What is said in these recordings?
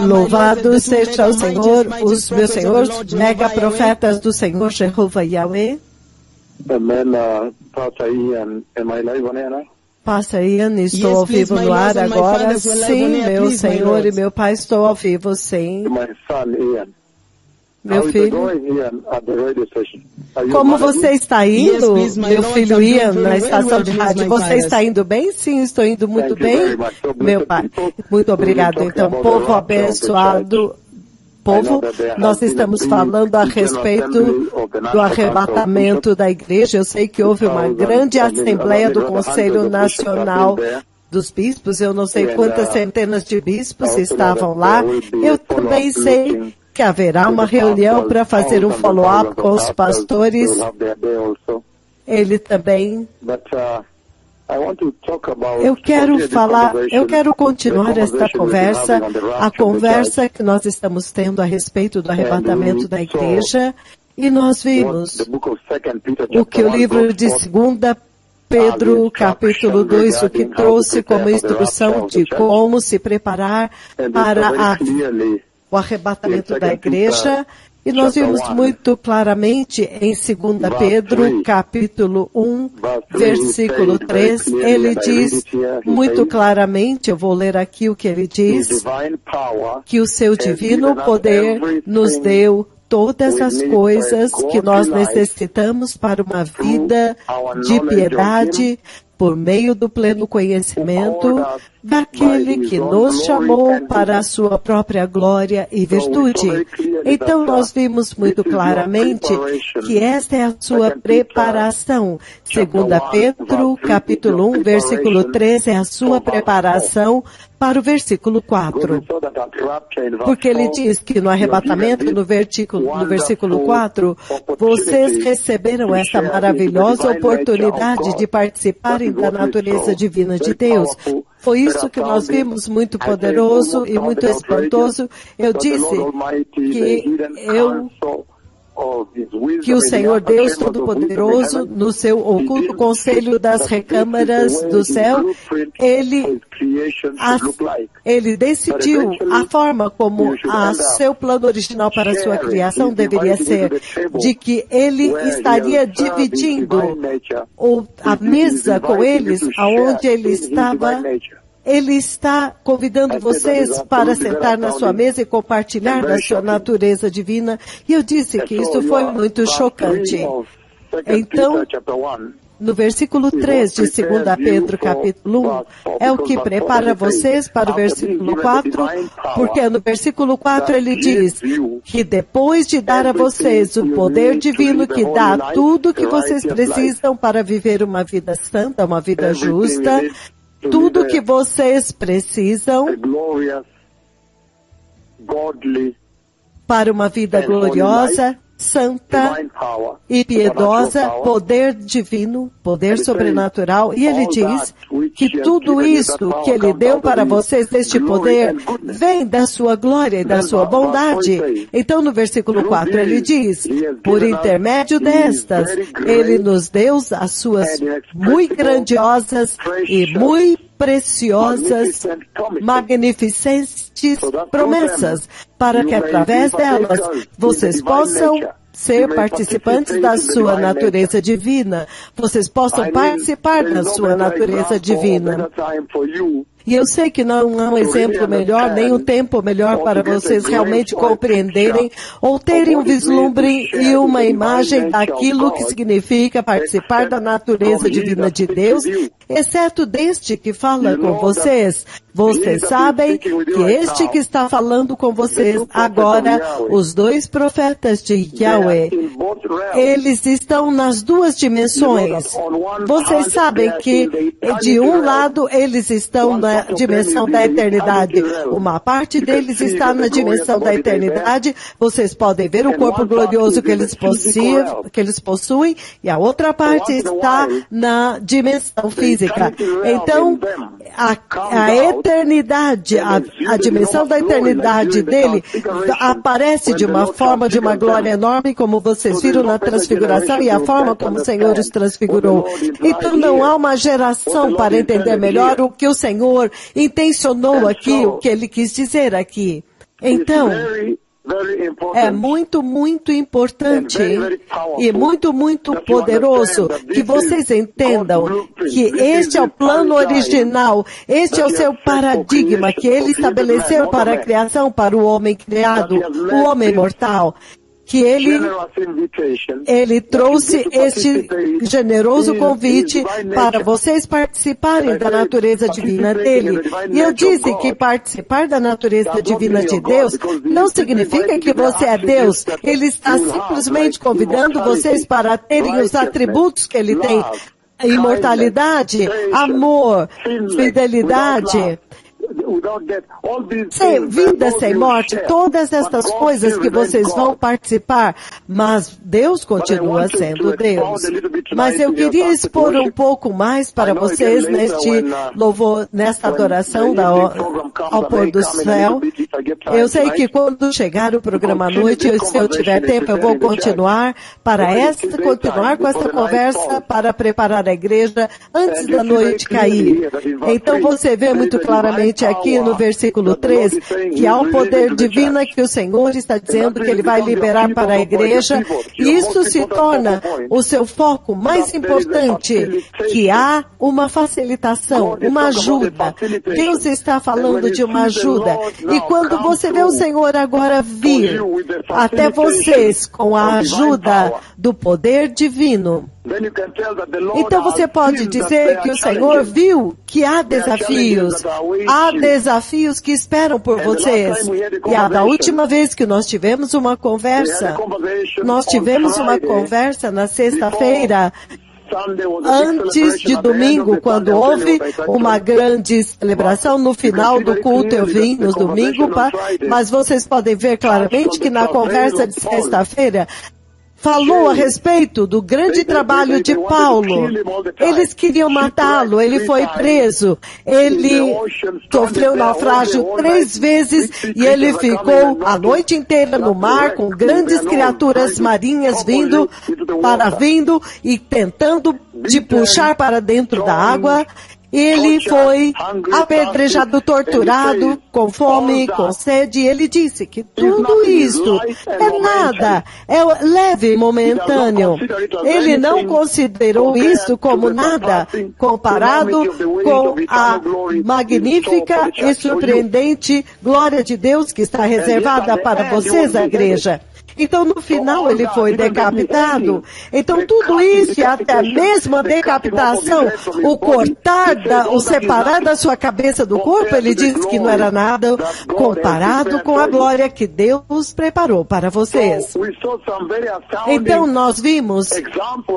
Louvado seja o Senhor, os meus senhores, mega profetas do Senhor Jeová Yahweh. Amen. Pastor Ian, am I live on air now? Pastor Ian, estou ao vivo no ar agora. Sim, meu Senhor e meu Pai, estou ao vivo, sim. My son Ian. Meu How is it filho, going, Ian, at the radio station? Are you como managing? você está indo, meu filho Ian, na very estação well, de please, rádio? my Você father. está indo bem? Sim, estou indo muito Thank you very bem, much. So blessed meu pai. people. Muito obrigado. We're talking Então, about the povo rapture of the abençoado, povo, nós estamos falando a respeito do arrebatamento da igreja. Eu sei que houve uma grande assembleia do Conselho Nacional dos bispos, eu não sei quantas centenas de bispos estavam lá. Eu também sei que haverá uma reunião para fazer um follow-up com os pastores. Ele também. Eu quero continuar esta conversa, a conversa que nós estamos tendo a respeito do arrebatamento da igreja, e nós vimos o que o livro de 2 Pedro, capítulo 2, o que trouxe como instrução de como se preparar para o arrebatamento da igreja. E nós vimos muito claramente em 2 Pedro, capítulo 1, versículo 3, ele diz muito claramente, eu vou ler aqui o que ele diz, que o seu divino poder nos deu todas as coisas que nós necessitamos para uma vida de piedade, por meio do pleno conhecimento daquele que nos chamou para a sua própria glória e virtude. Então nós vimos muito claramente que esta é a sua preparação. 2 Pedro, capítulo 1, versículo 3, é a sua preparação para o versículo 4. Porque ele diz que no arrebatamento, no versículo 4, vocês receberam essa maravilhosa oportunidade de participarem da natureza divina de Deus. Foi isso que nós vimos, muito poderoso e muito espantoso. Eu disse que o Senhor Deus Todo-Poderoso, no seu oculto conselho das recâmaras do céu, ele decidiu a forma como seu plano original para a sua criação deveria ser, de que ele estaria dividindo a mesa com eles, aonde ele estava. Ele está convidando vocês para sentar na sua mesa e compartilhar da sua natureza divina. E eu disse que isso foi muito chocante. Então, no versículo 3 de 2 Pedro, capítulo 1, é o que prepara vocês para o versículo 4, porque no versículo 4 ele diz que depois de dar a vocês o poder divino que dá tudo o que vocês precisam para viver uma vida santa, uma vida justa, tudo que vocês precisam para uma vida gloriosa, santa e piedosa, poder divino, poder sobrenatural. E ele diz que tudo isso que ele deu para vocês, este poder, vem da sua glória e da sua bondade. Então no versículo 4 ele diz, por intermédio destas, ele nos deu as suas muito grandiosas e muito preciosas, magnificentes promessas, para que através delas vocês possam ser participantes da sua natureza divina, vocês possam participar da sua natureza divina. E eu sei que não há um exemplo melhor, nem um tempo melhor para vocês realmente compreenderem ou terem um vislumbre e uma imagem daquilo que significa participar da natureza divina de Deus, exceto deste que fala com vocês. Vocês sabem que este que está falando com vocês agora, os 2 profetas de Yahweh, eles estão nas duas dimensões. Vocês sabem que de um lado eles estão na dimensão da eternidade. Uma parte deles está na dimensão da eternidade. Vocês podem ver o corpo glorioso que eles possuem, e a outra parte está na dimensão física. Então, a eternidade, a dimensão da eternidade dele aparece de uma forma, de uma glória enorme, como vocês viram na transfiguração, e a forma como o Senhor os transfigurou. Então não há uma geração para entender melhor o que o Senhor Senhor intencionou aqui, o que Ele quis dizer aqui. Então, é muito, muito importante e muito, muito poderoso que vocês entendam que este é o plano original, este é o seu paradigma que Ele estabeleceu para a criação, para o homem criado, o homem mortal. Que ele trouxe este generoso convite para vocês participarem da natureza divina dele. E eu disse que participar da natureza divina de Deus não significa que você é Deus. Ele está simplesmente convidando vocês para terem os atributos que ele tem. Imortalidade, amor, fidelidade, sem vida, sem morte, todas estas coisas que vocês vão participar, mas Deus continua sendo Deus. Mas eu queria expor um pouco mais para vocês neste louvor, nesta adoração ao pôr do céu. Eu sei que quando chegar o programa à noite, se eu tiver tempo, eu vou continuar com essa conversa para preparar a igreja antes da noite cair. Então você vê muito claramente aqui no versículo 3, que há um poder divino que o Senhor está dizendo que Ele vai liberar para a igreja. Isso se torna o seu foco mais importante, que há uma facilitação, uma ajuda. Deus está falando de uma ajuda. E quando você vê o Senhor agora vir até vocês com a ajuda do poder divino, então você pode dizer que o Senhor viu que há desafios que esperam por vocês. E da última vez que nós tivemos uma conversa na sexta-feira, antes de domingo, quando houve uma grande celebração, no final do culto eu vim no domingo, mas vocês podem ver claramente que na conversa de sexta-feira, falou a respeito do grande trabalho de Paulo. Eles queriam matá-lo, ele foi preso, ele sofreu naufrágio 3 vezes e ele ficou a noite inteira no mar com grandes criaturas marinhas vindo e tentando de puxar para dentro da água. Ele foi apedrejado, torturado, com fome, com sede, e ele disse que tudo isso é nada, é leve, momentâneo. Ele não considerou isso como nada, comparado com a magnífica e surpreendente glória de Deus que está reservada para vocês, a igreja. Então, no final, ele foi decapitado. Então, tudo isso, e até mesmo a decapitação, o separar da sua cabeça do corpo, ele disse que não era nada comparado com a glória que Deus preparou para vocês. Então, nós vimos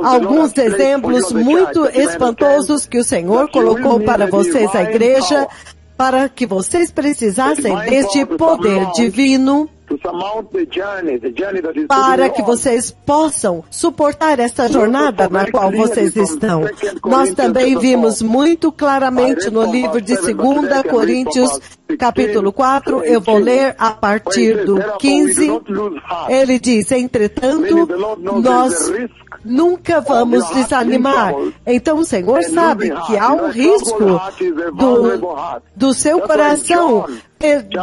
alguns exemplos muito espantosos que o Senhor colocou para vocês, a igreja, para que vocês precisassem deste poder divino, para que vocês possam suportar essa jornada na qual vocês estão. Nós também vimos muito claramente no livro de 2 Coríntios, capítulo 4, eu vou ler a partir do 15, ele diz, entretanto, nós nunca vamos desanimar. Então o Senhor sabe que há um risco do seu coração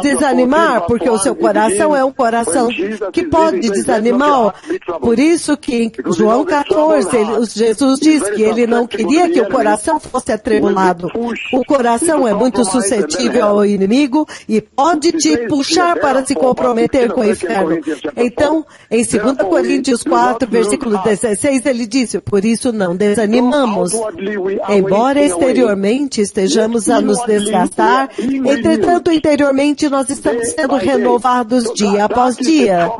desanimar, porque o seu coração é um coração que pode desanimar. Por isso que em João 14, Jesus diz que ele não queria que o coração fosse atribulado. O coração é muito suscetível ao inimigo e pode te puxar para se comprometer com o inferno. Então, em 2 Coríntios 4, versículo 16, ele disse, por isso não desanimamos. Embora exteriormente estejamos a nos desgastar, entretanto, interiormente nós estamos sendo renovados dia após dia.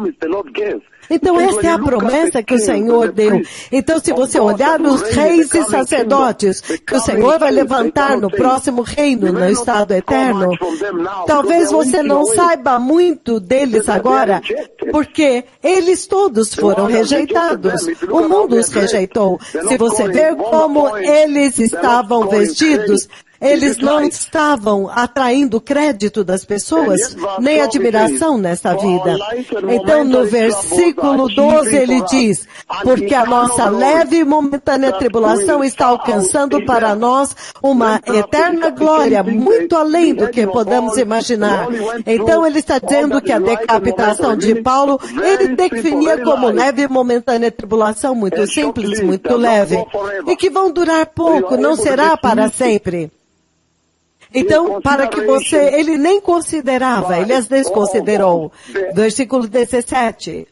Então, esta é a promessa que o Senhor deu. Então, se você olhar os reis e sacerdotes que o Senhor vai levantar no próximo reino, no estado eterno, talvez você não saiba muito deles agora, porque eles todos foram rejeitados. O mundo os rejeitou. Se você ver como eles estavam vestidos, Eles não estavam atraindo crédito das pessoas, nem admiração nessa vida. Então, no versículo 12, ele diz, porque a nossa leve e momentânea tribulação está alcançando para nós uma eterna glória, muito além do que podemos imaginar. Então, ele está dizendo que a decapitação de Paulo, ele definia como leve e momentânea tribulação, muito simples, muito leve, e que vão durar pouco, não será para sempre. Então, para que ele nem considerava, ele as desconsiderou. Versículo 17.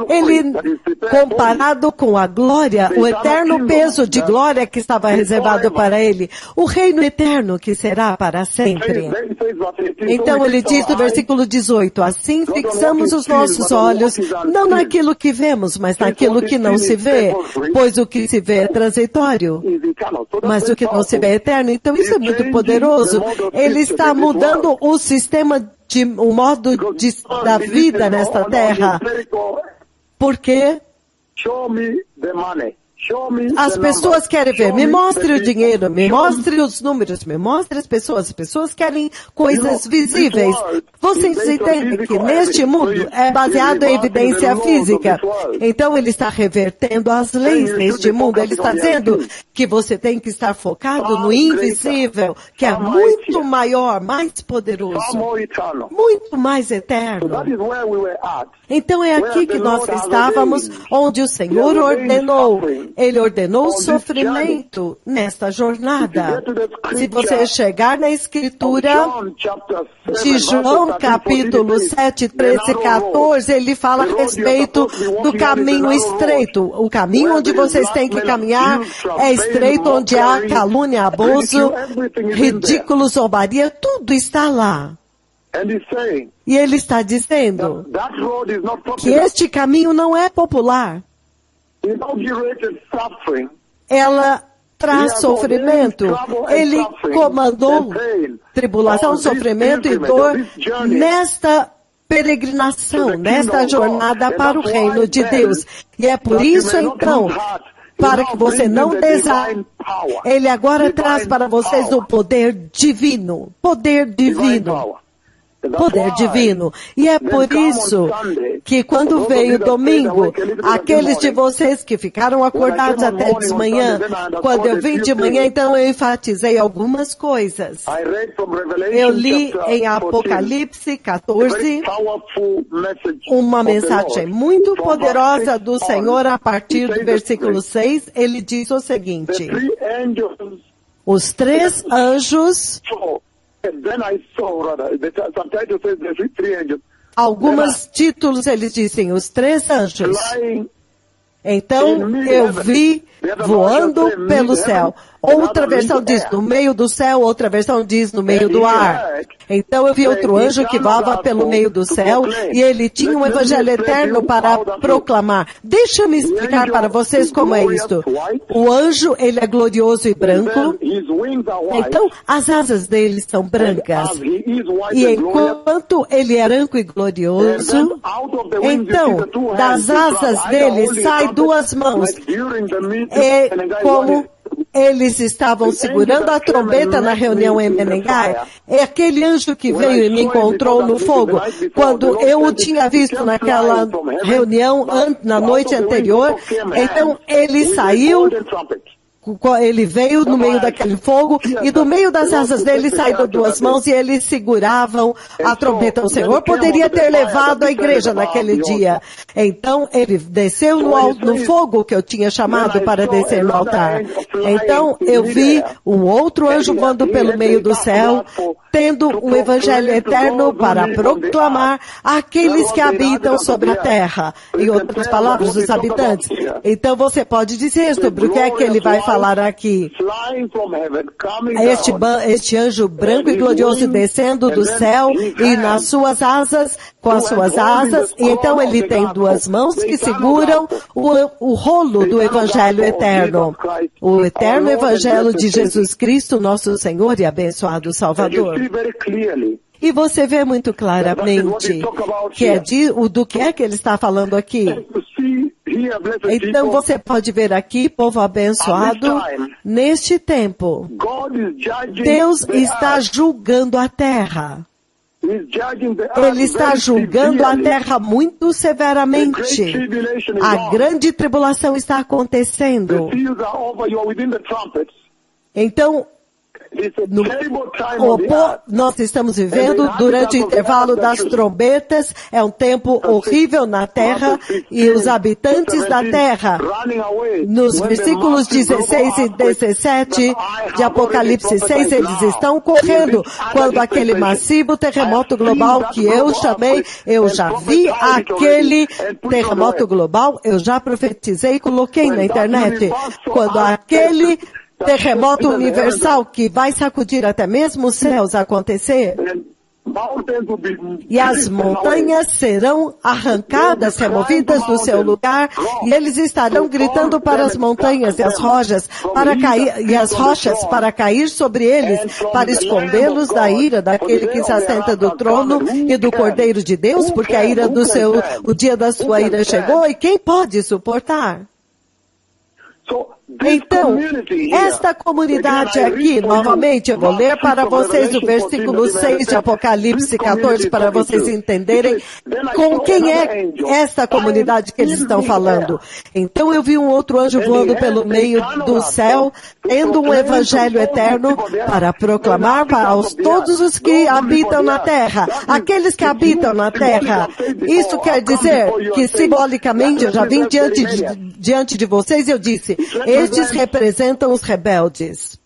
Ele, comparado com a glória, o eterno peso de glória que estava reservado para ele, o reino eterno que será para sempre. Então ele diz no versículo 18, assim fixamos os nossos olhos, não naquilo que vemos, mas naquilo que não se vê, pois o que se vê é transitório, mas o que não se vê é eterno. Então isso é muito poderoso. Ele está mudando o sistema o modo da vida nesta terra. Porque as pessoas querem ver, me mostre o dinheiro, me mostre os números, me mostre as pessoas querem coisas visíveis. Vocês entendem que neste mundo é baseado em evidência física. Então ele está revertendo as leis neste mundo. Ele está dizendo que você tem que estar focado no invisível, que é muito maior, mais poderoso, muito mais eterno. Então é aqui que nós estávamos, onde o Senhor ordenou. Ele ordenou sofrimento nesta jornada. Se você chegar na Escritura de João, capítulo 7, 13 e 14, ele fala a respeito do caminho estreito. O caminho onde vocês têm que caminhar é estreito, onde há calúnia, abuso, ridículo, zombaria, tudo está lá. E ele está dizendo que este caminho não é popular. Ela traz sofrimento. Ele comandou tribulação, sofrimento e dor nesta peregrinação, nesta jornada para o reino de Deus. E é por isso, então, para que você não desanime, ele agora traz para vocês o poder divino. Poder divino. Poder divino. E é por isso que quando veio domingo, aqueles de vocês que ficaram acordados até de manhã, quando eu vim de manhã, então eu enfatizei algumas coisas. Eu li em Apocalipse 14 uma mensagem muito poderosa do Senhor a partir do versículo 6. Ele diz o seguinte: os 3 anjos. Alguns títulos eles dizem os 3 anjos. Então eu vi voando pelo céu. Outra versão diz no meio do céu, outra versão diz no meio do ar. Então eu vi outro anjo que voava pelo meio do céu e ele tinha um evangelho eterno para proclamar. Deixa-me explicar para vocês como é isto. O anjo, ele é glorioso e branco. Então as asas dele são brancas. E enquanto ele é branco e glorioso, então das asas dele saem 2 mãos. É como eles estavam segurando a trombeta na reunião em Menengai. É aquele anjo que veio e me encontrou no fogo. Quando eu o tinha visto naquela reunião na noite anterior, então ele saiu. Ele veio no meio daquele fogo e do meio das asas dele saíram 2 mãos e eles seguravam a trombeta. O Senhor poderia ter levado a igreja naquele dia. Então ele desceu no fogo que eu tinha chamado para descer no altar. Então eu vi um outro anjo voando pelo meio do céu, tendo um evangelho eterno para proclamar àqueles que habitam sobre a terra. Em outras palavras, os habitantes. Então você pode dizer sobre o que é que ele vai falar aqui. Este anjo branco e glorioso descendo do céu e nas suas asas, com as suas asas, e então ele tem 2 mãos que seguram o rolo do evangelho eterno. O eterno evangelho de Jesus Cristo, nosso Senhor e abençoado Salvador. E você vê muito claramente que do que é que ele está falando aqui. Então você pode ver aqui, povo abençoado, neste tempo, Deus está julgando a terra. Ele está julgando a terra muito severamente. A grande tribulação está acontecendo. Então, nós estamos vivendo durante o intervalo das trombetas, é um tempo horrível na terra, e os habitantes da terra, nos versículos 16 e 17 de Apocalipse 6, eles estão correndo, quando aquele massivo terremoto global que eu chamei, eu já vi aquele terremoto global, eu já profetizei e coloquei na internet, quando aquele terremoto universal que vai sacudir até mesmo os céus acontecer, e as montanhas serão arrancadas, removidas do seu lugar, e eles estarão gritando para as montanhas e as rochas para cair sobre eles, para escondê-los da ira daquele que se assenta do trono e do Cordeiro de Deus, porque a ira o dia da sua ira chegou, e quem pode suportar? Então, esta comunidade aqui, novamente, eu vou ler para vocês o versículo 6 de Apocalipse 14, para vocês entenderem com quem é esta comunidade que eles estão falando. Então eu vi um outro anjo voando pelo meio do céu, tendo um evangelho eterno para proclamar para todos os que habitam na terra, aqueles que habitam na terra. Isso quer dizer que, simbolicamente, eu já vim diante de vocês e eu disse, estes representam os rebeldes.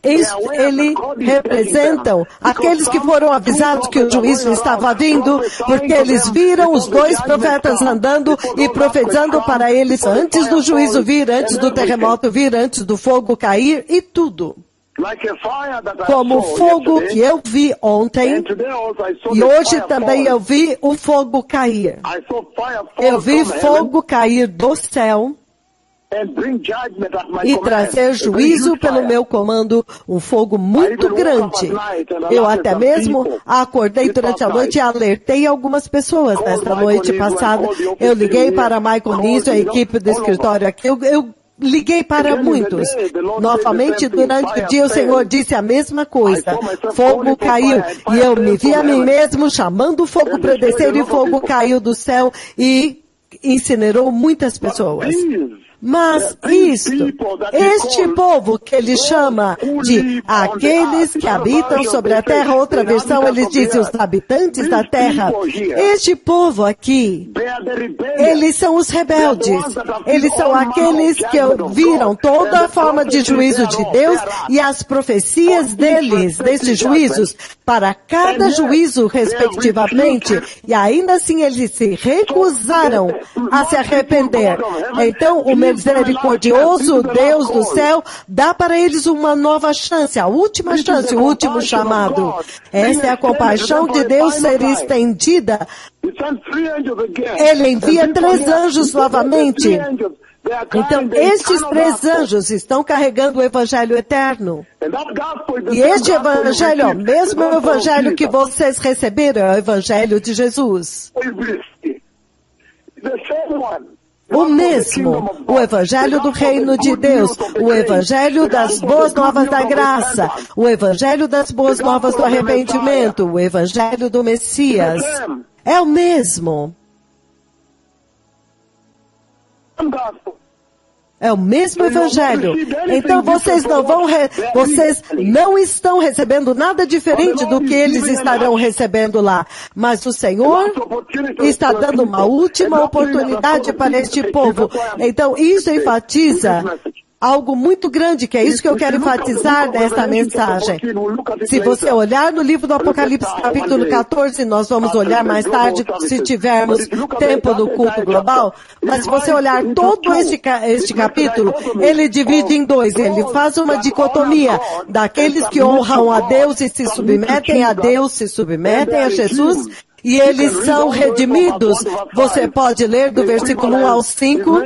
Eles representam aqueles que foram avisados que o juízo estava vindo, porque eles viram os dois profetas andando e profetizando para eles antes do juízo vir, antes do terremoto vir, antes do fogo cair e tudo. Como o fogo que eu vi ontem, e hoje também eu vi o fogo cair. Eu vi fogo cair do céu e trazer juízo pelo meu comando, um fogo muito grande. Eu até mesmo acordei durante a noite e alertei algumas pessoas nesta noite passada. Eu liguei para Michael Nisso, a equipe do escritório aqui, eu liguei para muitos. Novamente, durante o dia, o Senhor disse a mesma coisa. Fogo caiu. E eu me vi a mim mesmo chamando o fogo para descer, e o fogo caiu do céu e incinerou muitas pessoas. Mas este povo que ele chama de aqueles que habitam sobre a terra, outra versão ele diz os habitantes da terra, este povo aqui, eles são os rebeldes, eles são aqueles que viram toda a forma de juízo de Deus e as profecias deles, desses juízos, para cada juízo respectivamente, e ainda assim eles se recusaram a se arrepender. Então o misericordioso Deus do céu dá para eles uma nova chance, a última chance, o último chamado. Essa é a compaixão de Deus ser estendida. Ele envia 3 anjos novamente. Então, estes 3 anjos estão carregando o evangelho eterno. E este evangelho é o mesmo evangelho que vocês receberam, é o evangelho de Jesus. O mesmo, o evangelho do reino de Deus, o evangelho das boas novas da graça, o evangelho das boas novas do arrependimento, o evangelho do Messias. É o mesmo. É o mesmo evangelho. Então vocês não estão recebendo nada diferente do que eles estarão recebendo lá. Mas o Senhor está dando uma última oportunidade para este povo. Então isso enfatiza algo muito grande, que é isso que eu quero enfatizar nesta mensagem. Se você olhar no livro do Apocalipse, capítulo 14, nós vamos olhar mais tarde, se tivermos tempo no culto global, mas se você olhar todo este capítulo, ele divide em 2, ele faz uma dicotomia daqueles que honram a Deus e se submetem a Deus, se submetem a Jesus, e eles são redimidos. Você pode ler do versículo 1 ao 5.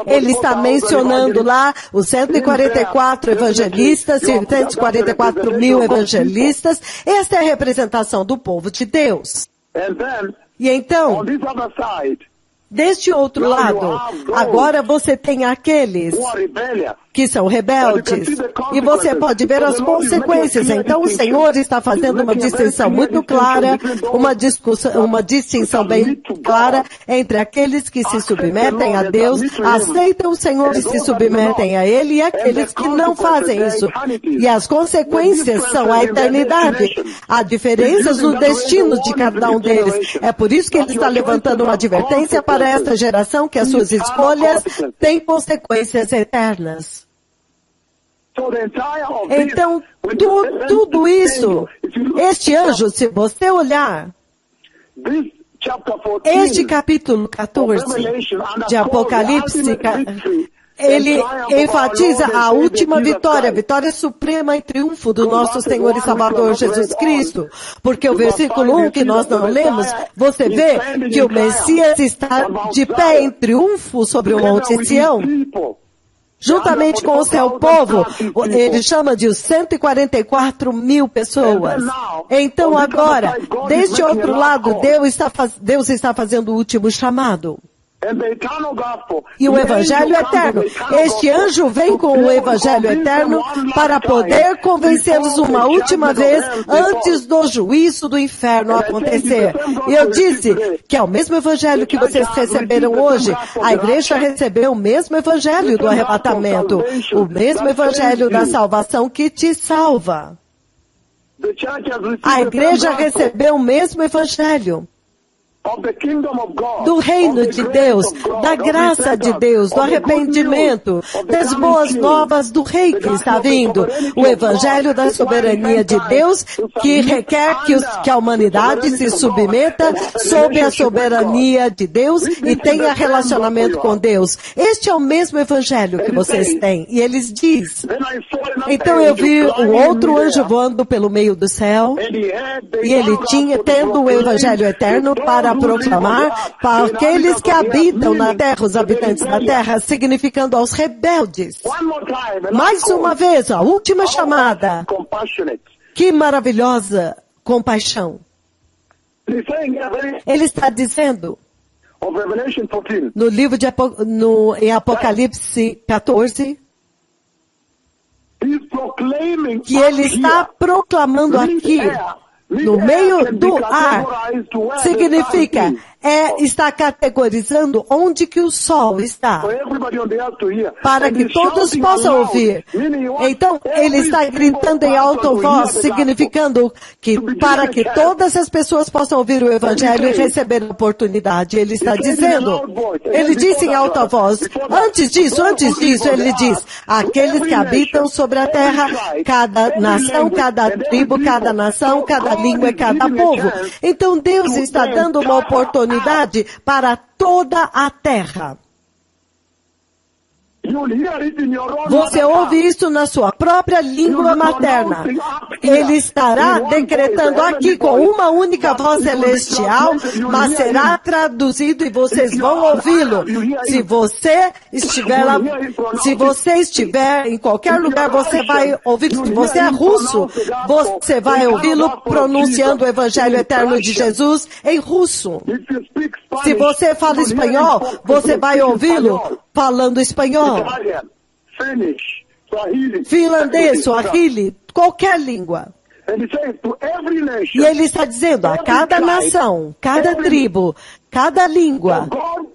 Ele está mencionando lá os 144 evangelistas, 144 mil evangelistas. Esta é a representação do povo de Deus. And then, E então, on this other side, deste outro lado, agora você tem aqueles who are rebellious. que são rebeldes. E você pode ver as consequências. Então o Senhor está fazendo uma distinção muito clara, uma distinção bem clara entre aqueles que se submetem a Deus, aceitam o Senhor e se submetem a Ele, e aqueles que não fazem isso. E as consequências são a eternidade. Há diferenças no destino de cada um deles. É por isso que Ele está levantando uma advertência para esta geração, que as suas escolhas têm consequências eternas. Então, tudo isso, este anjo, se você olhar, este capítulo 14 de Apocalipse, ele enfatiza a última vitória, a vitória suprema e triunfo do nosso Senhor e Salvador Jesus Cristo. Porque o versículo 1 que nós não lemos, você vê que o Messias está de pé em triunfo sobre o Monte Sião. Juntamente com o seu povo, ele chama de 144 mil pessoas. Então agora, deste outro lado, Deus está fazendo o último chamado. E o Evangelho Eterno. Este anjo vem com o Evangelho Eterno para poder convencê-los uma última vez antes do juízo do inferno acontecer. E eu disse que é o mesmo Evangelho que vocês receberam hoje. A igreja recebeu o mesmo Evangelho do arrebatamento. O mesmo Evangelho da salvação que te salva. A igreja recebeu o mesmo Evangelho do reino de Deus, da graça de Deus, do arrependimento, das boas novas do rei que está vindo, o evangelho da soberania de Deus, que requer que a humanidade se submeta sob a soberania de Deus e tenha relacionamento com Deus. Este é o mesmo evangelho que vocês têm. E eles dizem, então eu vi um outro anjo voando pelo meio do céu, e ele tendo o evangelho eterno para proclamar para aqueles que habitam na terra, os habitantes da terra, significando aos rebeldes. Mais uma vez, a última chamada. Que maravilhosa compaixão. Ele está dizendo, no livro em Apocalipse 14, que ele está proclamando aqui, no meio do ar, significa, está categorizando onde que o sol está, para que todos possam ouvir. Então, ele está gritando em alta voz, significando que para que todas as pessoas possam ouvir o Evangelho e receber a oportunidade. Ele está dizendo, ele disse em alta voz, antes disso, ele diz, aqueles que habitam sobre a terra, cada nação, cada tribo, cada nação, cada língua e cada povo. Então, Deus está dando uma oportunidade para toda a terra. Você ouve isso na sua própria língua materna. Ele estará decretando aqui com uma única voz celestial, mas será traduzido e vocês vão ouvi-lo. Se você estiver em qualquer lugar, você vai ouvir. Se você é russo, você vai ouvi-lo pronunciando o Evangelho Eterno de Jesus em russo. Se você fala espanhol, você vai ouvi-lo falando espanhol. Finlandês, Swahili, qualquer língua. E ele está dizendo a cada nação, cada tribo, cada língua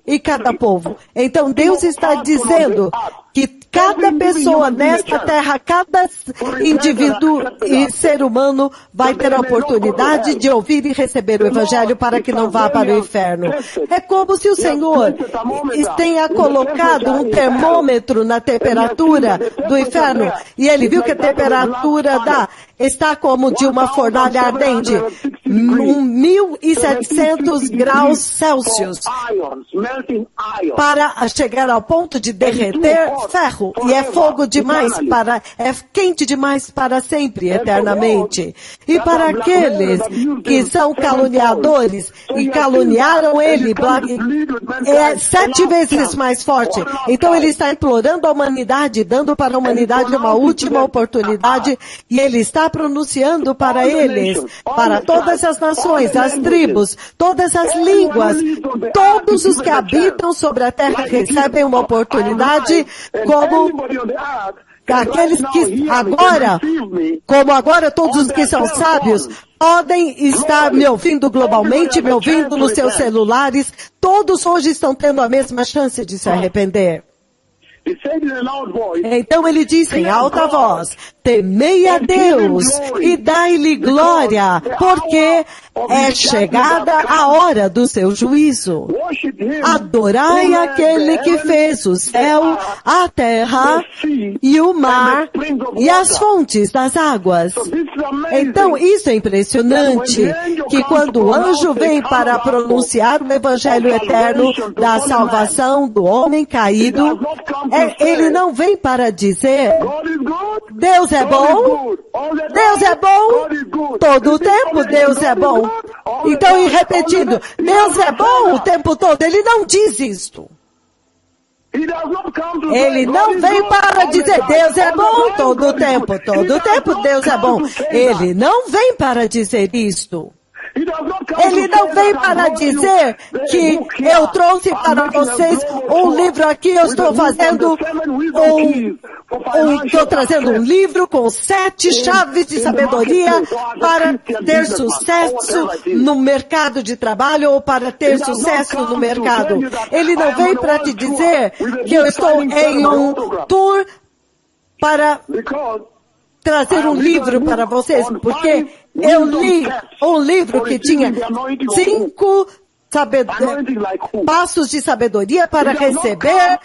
e cada povo. Então Deus está dizendo que cada pessoa nesta terra, cada indivíduo e ser humano vai ter a oportunidade de ouvir e receber o Evangelho para que não vá para o inferno. É como se o Senhor tenha colocado um termômetro na temperatura do inferno e ele viu que a temperatura está como de uma fornalha ardente, 1.700 graus Celsius, para chegar ao ponto de derreter ferro. E é fogo demais é quente demais para sempre, eternamente. E para aqueles que são caluniadores e caluniaram ele, é 7 vezes mais forte. Então ele está implorando a humanidade, dando para a humanidade uma última oportunidade, e ele está está pronunciando para eles, para todas as nações, as tribos, todas as línguas, todos os que habitam sobre a terra recebem uma oportunidade como aqueles que agora, como agora todos os que são sábios, podem estar me ouvindo globalmente, me ouvindo nos seus celulares, todos hoje estão tendo a mesma chance de se arrepender. Então ele disse em alta voz, temei a Deus e dai-lhe glória, porque é chegada a hora do seu juízo. Adorai aquele que fez o céu, a terra e o mar e as fontes das águas. Então isso é impressionante, que quando o anjo vem para pronunciar o evangelho eterno da salvação do homem caído, ele não vem para dizer, Deus é bom, Deus é bom, todo o tempo Deus é bom. Então, e repetindo, Deus é bom o tempo todo, ele não diz isto. Ele não vem para dizer, Deus é bom todo o tempo Deus é bom. Ele não vem para dizer isto. Ele não vem para dizer que eu trouxe para vocês um livro aqui, eu estou fazendo estou trazendo um livro com 7 chaves de sabedoria para ter sucesso no mercado de trabalho ou para ter sucesso no mercado. Ele não vem para te dizer que eu estou em um tour para trazer um livro para vocês, porque eu li um livro que tinha 5 passos de sabedoria para receber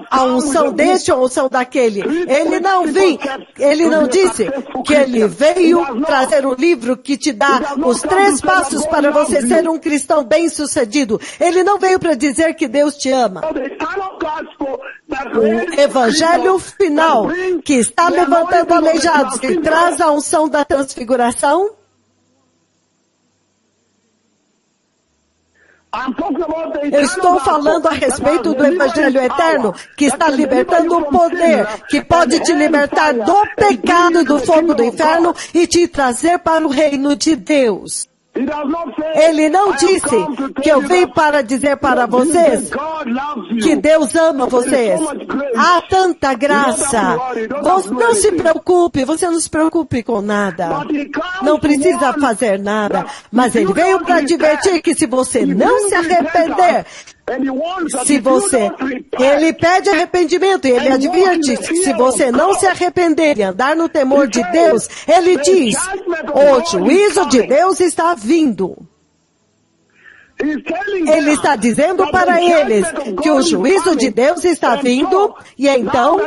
a unção deste ou a unção daquele. Ele não disse que ele veio trazer um livro que te dá os 3 passos para você ser um cristão bem-sucedido. Ele não veio para dizer que Deus te ama. O evangelho final, que está levantando aleijados e traz a unção da transfiguração, eu estou falando a respeito do evangelho eterno, que está libertando o poder, que pode te libertar do pecado e do fogo do inferno e te trazer para o reino de Deus. Ele não disse que eu vim para dizer para vocês que Deus ama vocês. Há tanta graça. Não se preocupe, você não se preocupe com nada. Não precisa fazer nada. Mas ele veio para advertir que se você não se arrepender, ele pede arrependimento e ele adverte, se você não se arrepender e andar no temor de Deus, ele diz, o juízo de Deus está vindo. Ele está dizendo para eles que o juízo de Deus está vindo, e então,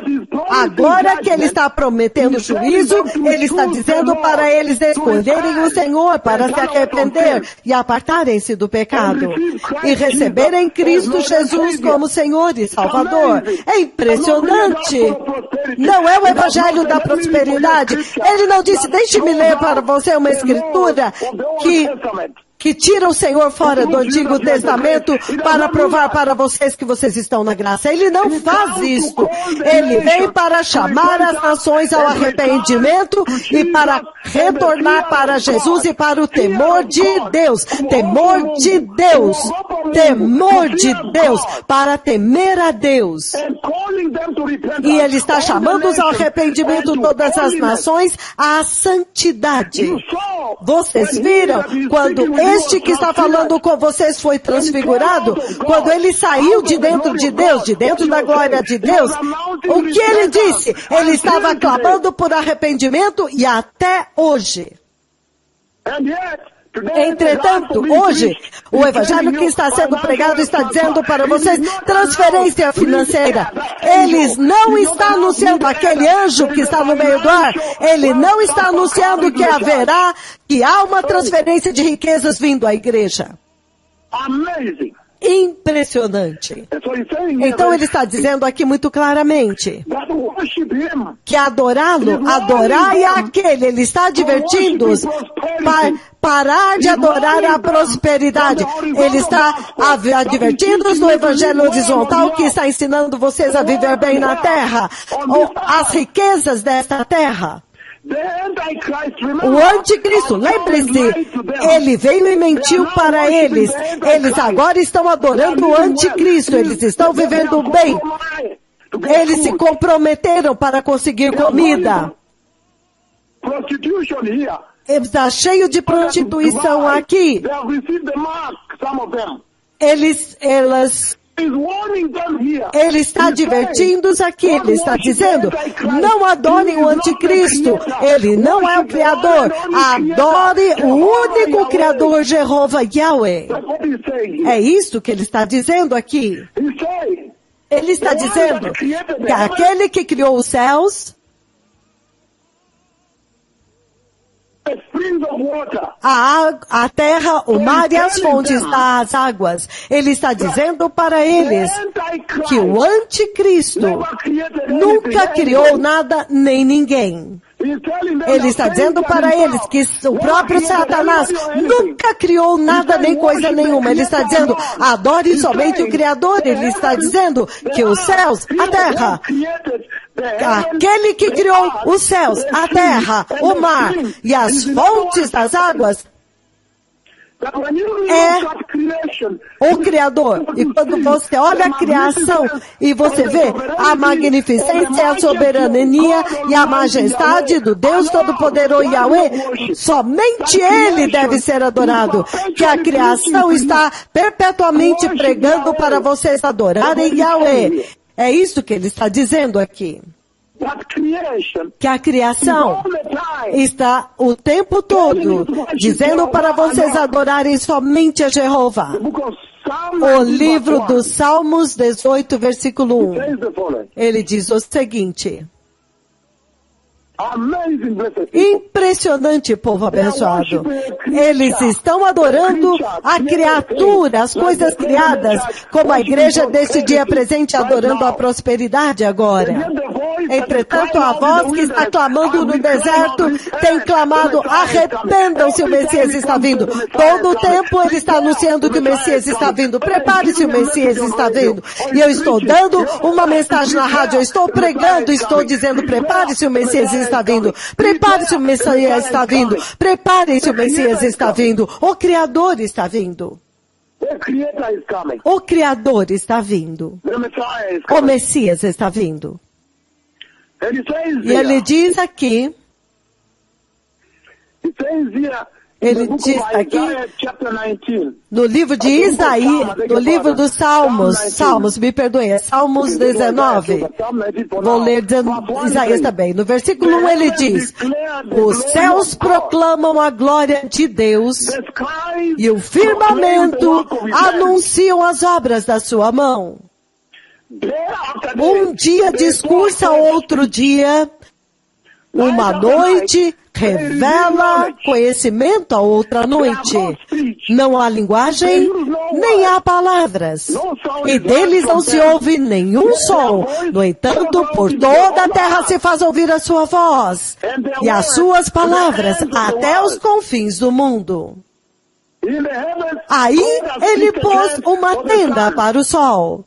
agora que ele está prometendo juízo, ele está dizendo para eles escolherem o Senhor para se arrepender e apartarem-se do pecado e receberem Cristo Jesus como Senhor e Salvador. É impressionante. Não é o evangelho da prosperidade. Ele não disse, deixe-me ler para você uma escritura que tira o Senhor fora do Antigo Testamento para provar para vocês que vocês estão na graça. Ele não faz isso. Ele vem para chamar as nações ao arrependimento e para retornar para Jesus e para o temor de Deus. Temor de Deus. Temor de Deus. Para temer a Deus. E ele está chamando-os ao arrependimento todas as nações à santidade. Vocês viram quando este que está falando com vocês foi transfigurado, quando ele saiu de dentro da glória de Deus, o que ele disse? Ele estava clamando por arrependimento e até hoje. Entretanto, hoje, o evangelho que está sendo pregado está dizendo para vocês transferência financeira. Eles não estão anunciando aquele anjo que está no meio do ar. Ele não está anunciando que há uma transferência de riquezas vindo à igreja. Impressionante. Então ele está dizendo aqui muito claramente que adorai aquele, ele está advertindo-os para parar de adorar a prosperidade. Ele está advertindo-os no evangelho horizontal que está ensinando vocês a viver bem na terra, as riquezas desta terra. O anticristo, lembre-se, ele veio e mentiu para eles. Eles agora estão adorando o anticristo, eles estão vivendo bem. Eles se comprometeram para conseguir comida. Está cheio de prostituição aqui. Ele está advertindo-os aqui, ele está dizendo, não adorem o anticristo, ele não é o Criador, adore o único Criador, Jeová Yahweh. É isso que ele está dizendo aqui. Ele está dizendo que aquele que criou os céus, a terra, o mar e as fontes das águas. Ele está dizendo para eles que o anticristo nunca criou nada nem ninguém. Ele está dizendo para eles que o próprio Satanás nunca criou nada nem coisa nenhuma. Ele está dizendo, adore somente o Criador. Ele está dizendo que os céus, a terra, aquele que criou os céus, a terra, o mar e as fontes das águas, é o Criador. E quando você olha a criação e você vê a magnificência, a soberania e a majestade do Deus Todo-Poderoso Yahweh, somente Ele deve ser adorado. Que a criação está perpetuamente pregando para vocês adorarem Yahweh. É isso que ele está dizendo aqui. Que a criação está o tempo todo dizendo para vocês adorarem somente a Jeová. O livro dos Salmos 18, versículo 1. Ele diz o seguinte. Impressionante, povo abençoado. Eles estão adorando a criatura, as coisas criadas, como a igreja desse dia presente adorando a prosperidade agora. Entretanto, a voz que está clamando no deserto tem clamado, arrependam-se, o Messias está vindo. Todo o tempo ele está anunciando que o Messias está vindo. Prepare-se, o Messias está vindo. E eu estou dando uma mensagem na rádio, eu estou pregando, estou dizendo, prepare-se, o Messias está vindo. Prepare-se, o Messias está vindo. Prepare-se, o Messias está vindo. O Criador está vindo. O Criador está vindo. O Messias está vindo. E ele diz aqui, ele diz aqui, no livro de Isaías, no livro dos Salmos, me perdoe, é Salmos 19. Vou ler Isaías também. No versículo 1 ele diz, os céus proclamam a glória de Deus e o firmamento anunciam as obras da sua mão. Um dia discursa outro dia, uma noite revela conhecimento a outra noite. Não há linguagem, nem há palavras. E deles não se ouve nenhum som. No entanto, por toda a terra se faz ouvir a sua voz. E as suas palavras até os confins do mundo. Aí ele pôs uma tenda para o sol,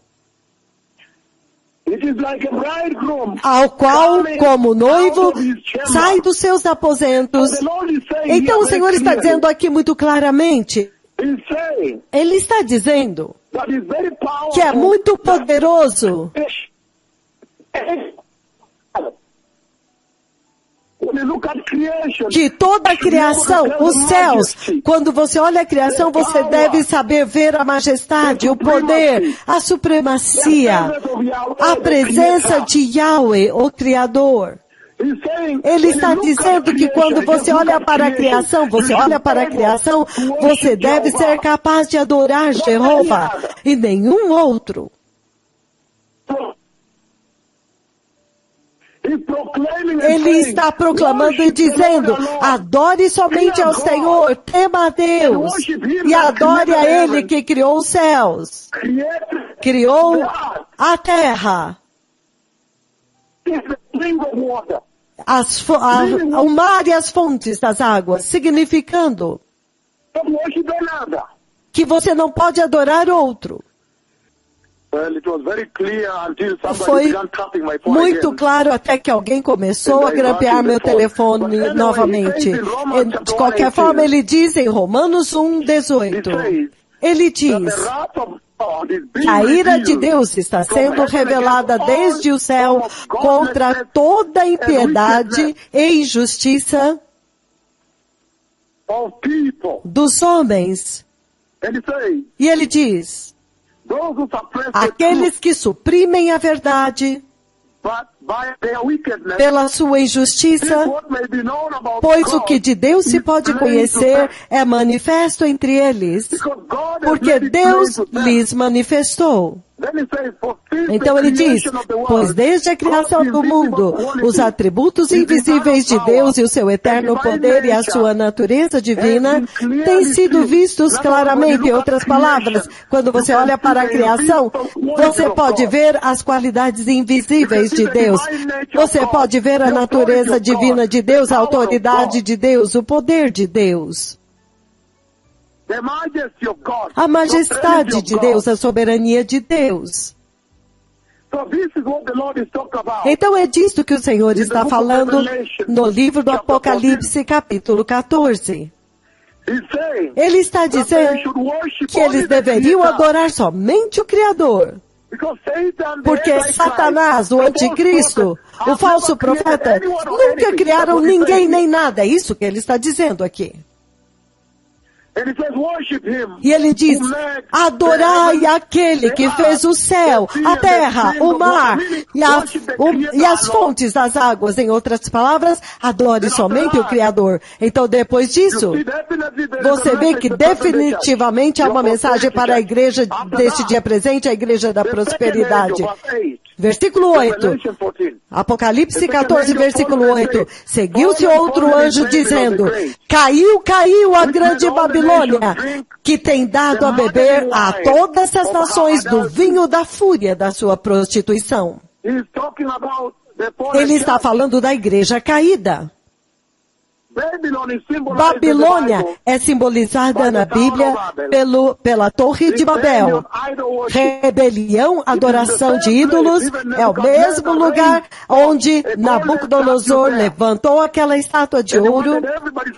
ao qual, como noivo, sai dos seus aposentos. Então o Senhor está dizendo aqui muito claramente, Ele está dizendo que é muito poderoso. Que toda a criação, os céus, quando você olha a criação, você deve saber ver a majestade, o poder, a supremacia, a presença de Yahweh, o Criador. Ele está dizendo que quando você olha para a criação, você deve ser capaz de adorar Jeová e nenhum outro. Ele está proclamando e dizendo, adore somente ao Senhor, tema a Deus, e adore a Ele que criou os céus, criou a terra, o mar e as fontes das águas, significando que você não pode adorar outro. Foi muito claro até que alguém começou a grampear meu telefone novamente. De qualquer forma, ele diz em Romanos 1:18, ele diz que a ira de Deus está sendo revelada desde o céu contra toda impiedade e injustiça dos homens. E ele diz, aqueles que suprimem a verdade pela sua injustiça, pois o que de Deus se pode conhecer é manifesto entre eles, porque Deus lhes manifestou. Então ele diz, pois desde a criação do mundo, os atributos invisíveis de Deus e o seu eterno poder e a sua natureza divina têm sido vistos claramente. Em outras palavras, quando você olha para a criação, você pode ver as qualidades invisíveis de Deus. Você pode ver a natureza divina de Deus, a autoridade de Deus, o poder de Deus. A majestade de Deus, a soberania de Deus. Então é disto que o Senhor está falando no livro do Apocalipse, capítulo 14. Ele está dizendo que eles deveriam adorar somente o Criador. Porque Satanás, o anticristo, o falso profeta, nunca criaram ninguém nem nada. É isso que ele está dizendo aqui. E ele diz, adorai aquele que fez o céu, a terra, o mar e as fontes das águas. Em outras palavras, adore somente o Criador. Então, depois disso, você vê que definitivamente há uma mensagem para a igreja deste dia presente, a igreja da prosperidade. Versículo 8. Apocalipse 14, versículo 8. Seguiu-se outro anjo dizendo, caiu a grande Babilônia, que tem dado a beber a todas as nações do vinho da fúria da sua prostituição. Ele está falando da igreja caída. Babilônia é simbolizada na Bíblia pela Torre de Babel. Rebelião, adoração de ídolos, é o mesmo lugar onde Nabucodonosor levantou aquela estátua de ouro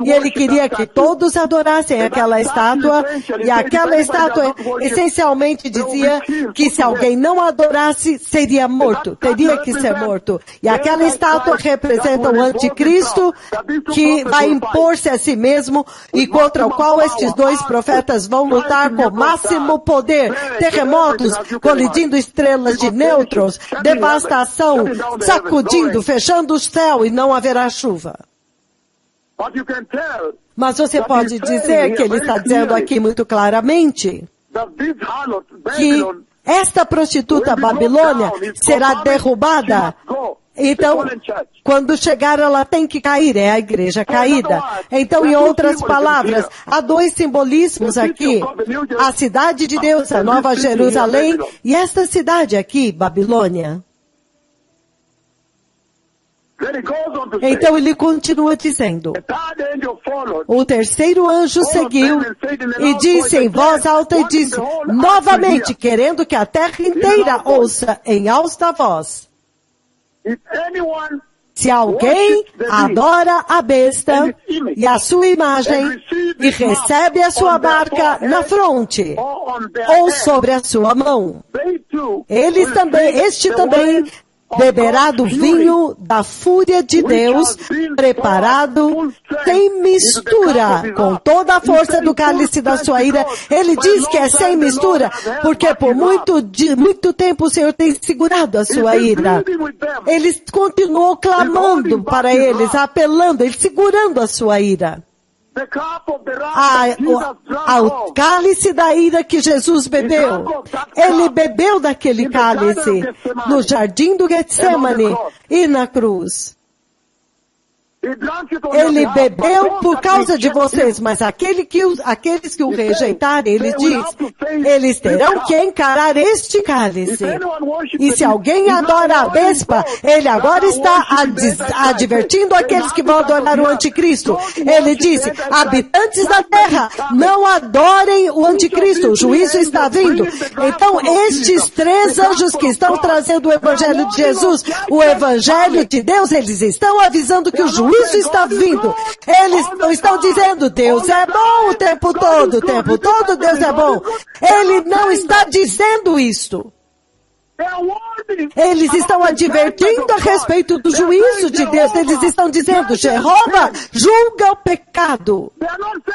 e ele queria que todos adorassem aquela estátua, e aquela estátua essencialmente dizia que se alguém não adorasse, seria morto, teria que ser morto. E aquela estátua representa o anticristo que vai impor-se a si mesmo e contra o qual estes dois profetas vão lutar com máximo poder. Terremotos, colidindo estrelas de nêutrons, devastação, sacudindo, fechando o céu e não haverá chuva. Mas você pode dizer que ele está dizendo aqui muito claramente que esta prostituta Babilônia será derrubada. Então, quando chegar, ela tem que cair, é a igreja caída. Então, em outras palavras, há dois simbolismos aqui. A cidade de Deus, a Nova Jerusalém, e esta cidade aqui, Babilônia. Então ele continua dizendo, o terceiro anjo seguiu e disse em voz alta e disse, novamente, querendo que a terra inteira ouça em alta voz. Se alguém adora a besta e a sua imagem e recebe a sua marca na fronte ou sobre a sua mão, este também beberá do vinho da fúria de Deus, preparado sem mistura, com toda a força do cálice da sua ira. Ele diz que é sem mistura, porque por muito tempo o Senhor tem segurado a sua ira. Ele continuou clamando para eles, apelando, ele segurando a sua ira. Ao cálice da ira que Jesus bebeu. Ele bebeu daquele cálice no jardim do Getsemane e na cruz. Ele bebeu por causa de vocês, mas aqueles que o rejeitarem, ele diz, eles terão que encarar este cálice. E se alguém adora a besta, ele agora está advertindo aqueles que vão adorar o anticristo. Ele disse, habitantes da terra, não adorem o anticristo, o juízo está vindo. Então, estes 3 anjos que estão trazendo o evangelho de Jesus, o evangelho de Deus, eles estão avisando que o juízo está vindo. Eles não estão dizendo, Deus é bom o tempo todo Deus é bom. Ele não está dizendo isto. Eles estão advertindo a respeito do juízo de Deus. Eles estão dizendo, Jeová julga o pecado.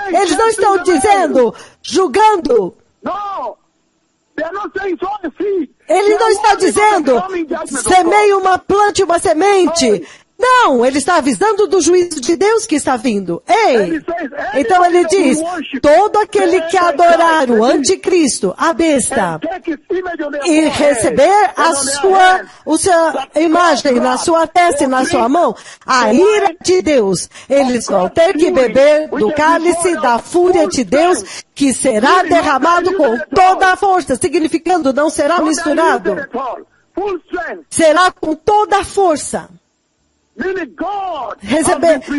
Eles não estão dizendo, julgando. Ele não está dizendo, semeie uma planta e uma semente. Não, ele está avisando do juízo de Deus que está vindo. Ei! Então ele diz, todo aquele que adorar o anticristo, a besta, e receber a sua imagem na sua testa e na sua mão, a ira de Deus, eles vão ter que beber do cálice da fúria de Deus, que será derramado com toda a força, significando não será misturado. Será com toda a força.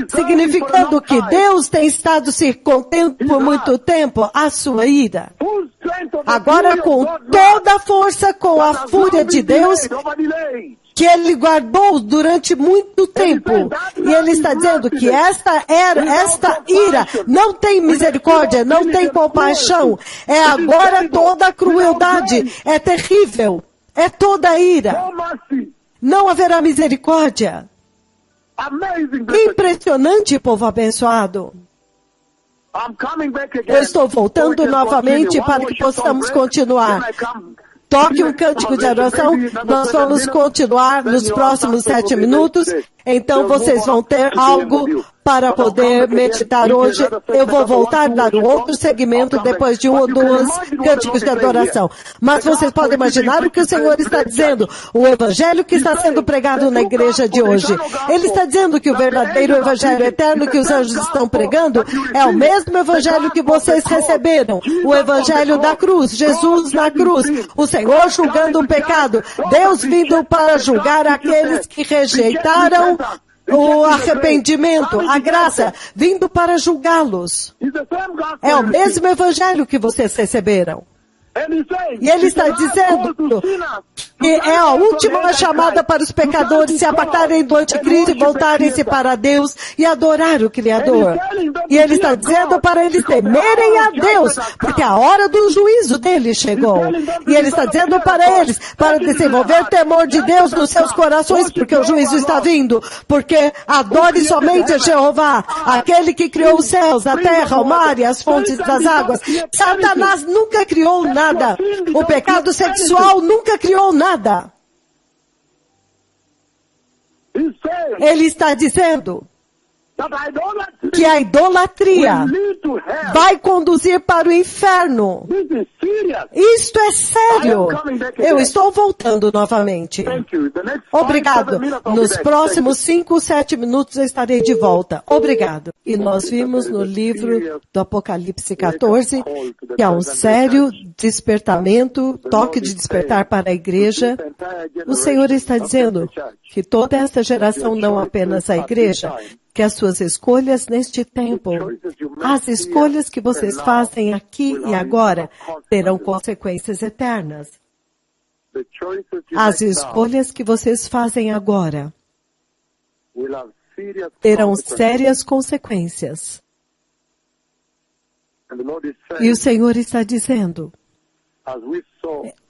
Significando que Deus tem estado se contendo por muito tempo a sua ira. Agora com toda a força, com a fúria de Deus, que ele guardou durante muito tempo. E ele está dizendo que esta ira não tem misericórdia, não tem compaixão. É agora toda a crueldade, é terrível, é toda a ira. Não haverá misericórdia. Impressionante, povo abençoado. Eu estou voltando novamente para que possamos continuar. Toque um cântico de adoração. Nós vamos continuar nos próximos 7 minutos. Então vocês vão ter algo para poder meditar hoje. Eu vou voltar a dar um outro segmento depois de 1 ou 2 cânticos de adoração. Mas vocês podem imaginar o que o Senhor está dizendo. O evangelho que está sendo pregado na igreja de hoje. Ele está dizendo que o verdadeiro evangelho eterno que os anjos estão pregando é o mesmo evangelho que vocês receberam. O evangelho da cruz. Jesus na cruz. O Senhor julgando o pecado. Deus vindo para julgar aqueles que rejeitaram o arrependimento, a graça, vindo para julgá-los. É o mesmo evangelho que vocês receberam. E ele está dizendo que é a última chamada para os pecadores se apartarem do anticristo e voltarem-se para Deus e adorar o Criador. E ele está dizendo para eles temerem a Deus, porque a hora do juízo dele chegou. E ele está dizendo para eles, para desenvolver temor de Deus nos seus corações, porque o juízo está vindo. Porque adore somente a Jeová, aquele que criou os céus, a terra, o mar e as fontes das águas. Satanás nunca criou nada. O pecado sexual nunca criou nada. Ele está dizendo que a idolatria vai conduzir para o inferno. Isto é sério. Eu estou voltando novamente. Obrigado. Nos próximos 5 ou 7 minutos eu estarei de volta. Obrigado. E nós vimos no livro do Apocalipse 14 que há um sério despertamento, toque de despertar para a igreja. O Senhor está dizendo que toda esta geração, não apenas a igreja, que as suas escolhas neste tempo, as escolhas que vocês fazem aqui e agora, terão consequências eternas. As escolhas que vocês fazem agora terão sérias consequências. E o Senhor está dizendo,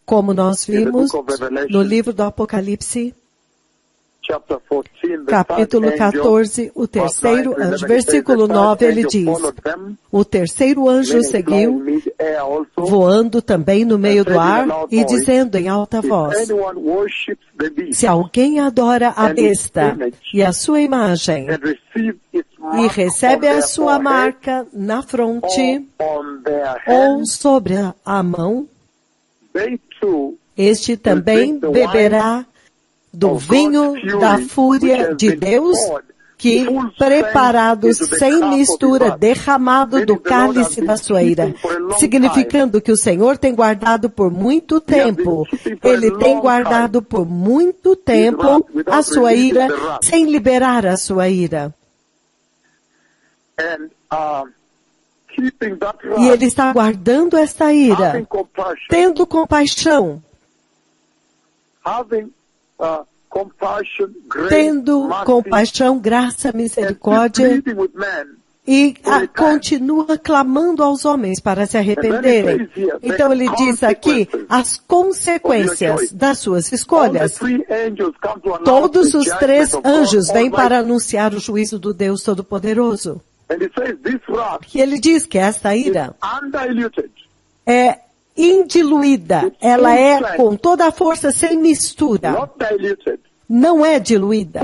como nós vimos no livro do Apocalipse, capítulo 14, o terceiro anjo, versículo 9, ele diz, o terceiro anjo seguiu, voando também no meio do ar, e dizendo em alta voz, se alguém adora a besta e a sua imagem, e recebe a sua marca na fronte, ou sobre a mão, este também beberá do vinho da fúria de Deus, que, preparados sem mistura, derramado do cálice da sua ira, significando que o Senhor tem guardado por muito tempo, Ele tem guardado por muito tempo a sua ira, sem liberar a sua ira. E Ele está guardando esta ira, tendo compaixão, graça, misericórdia, e continua clamando aos homens para se arrependerem. Então ele diz aqui as consequências das suas escolhas. Todos os 3 anjos vêm para anunciar o juízo do Deus Todo-Poderoso. E ele diz que esta ira é indiluída, ela é com toda a força sem mistura. Não é diluída.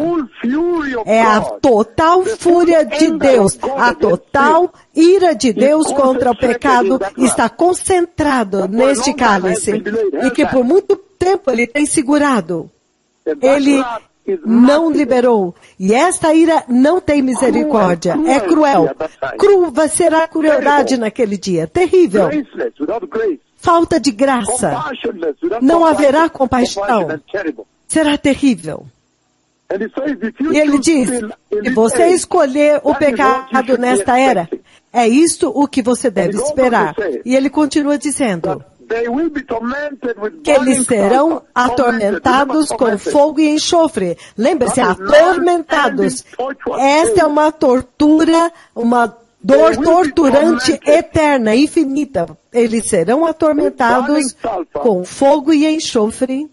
É a total fúria de Deus, a total ira de Deus contra o pecado está concentrado neste cálice e que por muito tempo ele tem segurado. Ele não liberou. E esta ira não tem misericórdia. É cruel. Vai ser a crueldade naquele dia. Terrível. Falta de graça. Não haverá compaixão. Será terrível. E ele diz, se você escolher o pecado nesta era, é isto o que você deve esperar. E ele continua dizendo que eles serão atormentados com fogo e enxofre. Lembre-se, atormentados. Esta é uma tortura, uma dor torturante eterna, infinita. Eles serão atormentados com fogo e enxofre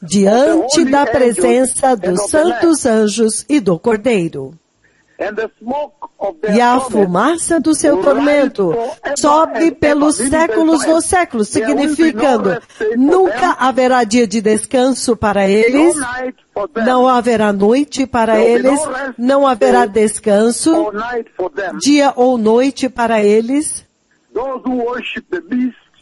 diante da presença dos santos anjos e do Cordeiro. E a fumaça do seu tormento sobe pelos séculos dos séculos, significando nunca haverá dia de descanso para eles, não haverá noite para eles, não haverá descanso, dia ou noite para eles,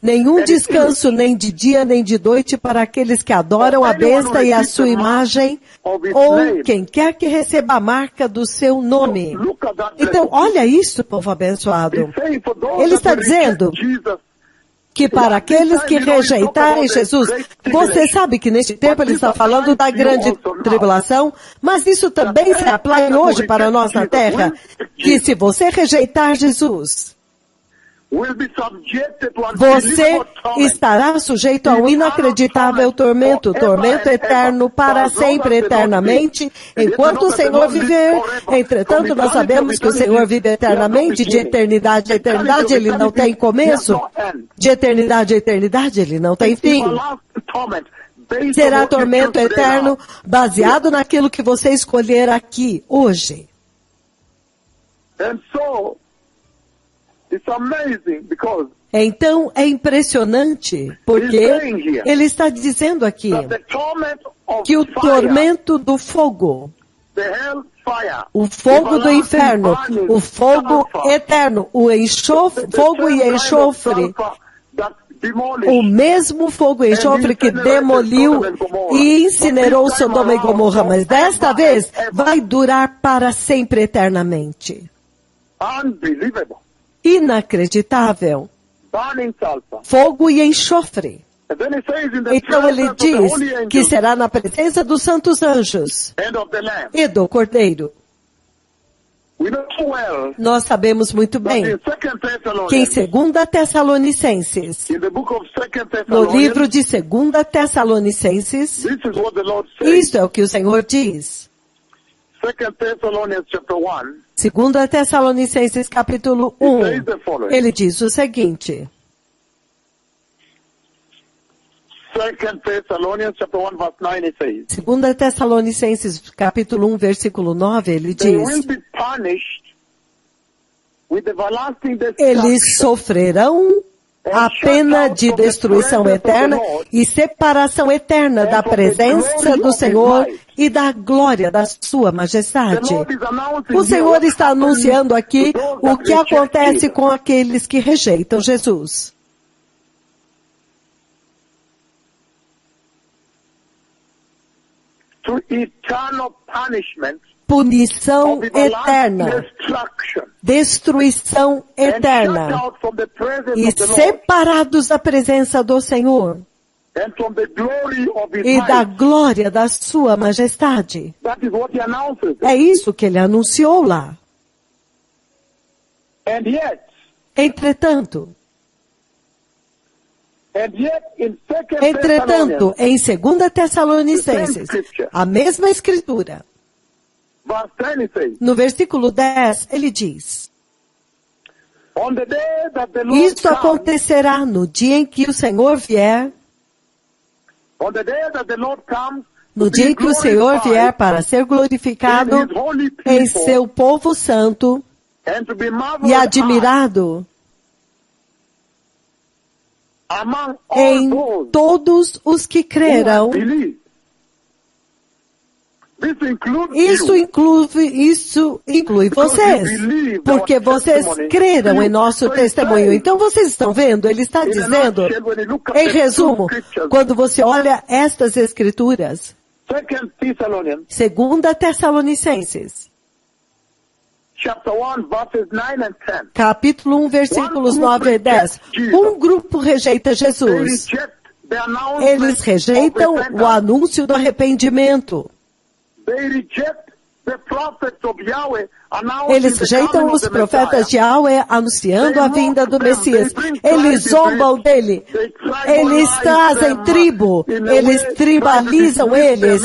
nenhum descanso, nem de dia, nem de noite, para aqueles que adoram a besta e a sua imagem, ou quem quer que receba a marca do seu nome. Então, olha isso, povo abençoado. Ele está dizendo que para aqueles que rejeitarem Jesus, você sabe que neste tempo ele está falando da grande tribulação, mas isso também se aplica hoje para a nossa terra, que se você rejeitar Jesus, você estará sujeito a um inacreditável tormento eterno para sempre, eternamente, enquanto o Senhor viver. Entretanto, nós sabemos que o Senhor vive eternamente, de eternidade a eternidade, Ele não tem começo. De eternidade a eternidade, Ele não tem fim. Será tormento eterno baseado naquilo que você escolher aqui, hoje. Então é impressionante, porque ele está dizendo aqui que o tormento do fogo, o fogo do inferno, o fogo eterno, o fogo e enxofre, o mesmo fogo e enxofre que demoliu e incinerou Sodoma e Gomorra, mas desta vez vai durar para sempre, eternamente. Inacreditável. Fogo e enxofre. Então ele diz que será na presença dos santos anjos e do Cordeiro. Nós sabemos muito bem que em 2 Tessalonicenses, no livro de 2 Tessalonicenses, isto é o que o Senhor diz. 2 Tessalonicenses capítulo 1, ele diz o seguinte. 2 Tessalonicenses capítulo 1, versículo 9, ele diz: eles sofrerão a pena de destruição eterna e separação eterna da presença do Senhor e da glória da sua majestade. O Senhor está anunciando aqui o que acontece com aqueles que rejeitam Jesus. to eternal punishment punição of eterna, everlasting destruction, destruição and shut eterna, out from the presence e of the Lord separados da presença do Senhor and from the glory of His e da might. glória da sua majestade. That is what He announces. É isso que ele anunciou lá. And yet, Entretanto, in 2 entretanto, Thessalonians, em 2 Tessalonicenses, a mesma escritura, verse 10 says, no versículo 10, ele diz: on the day that the Lord Isto comes, acontecerá no dia em que o Senhor vier, on the day that the Lord comes, no to dia be em que o Senhor vier glorified para ser glorificado in His holy em people seu povo santo and to be marveled e at admirado among all em those todos os que who crerão. have believed. This includes Isso you. inclui vocês, porque vocês creram em nosso testemunho. Então vocês estão vendo, ele está dizendo, em resumo, quando você olha estas escrituras, 2 Thessalonians 2 Tessalonicenses, chapter 1 verses 9 and 10. capítulo 1, versículos 9 e 10, um grupo rejeita They Jesus. reject the announcement Eles rejeitam of o repentance. anúncio do arrependimento. They reject the prophets of Yahweh announcing Eles the rejeitam coming os of the profetas Messiah. de Yahweh anunciando a vinda do Messias. Eles zombam dele. Eles trazem tribo. Eles tribalizam eles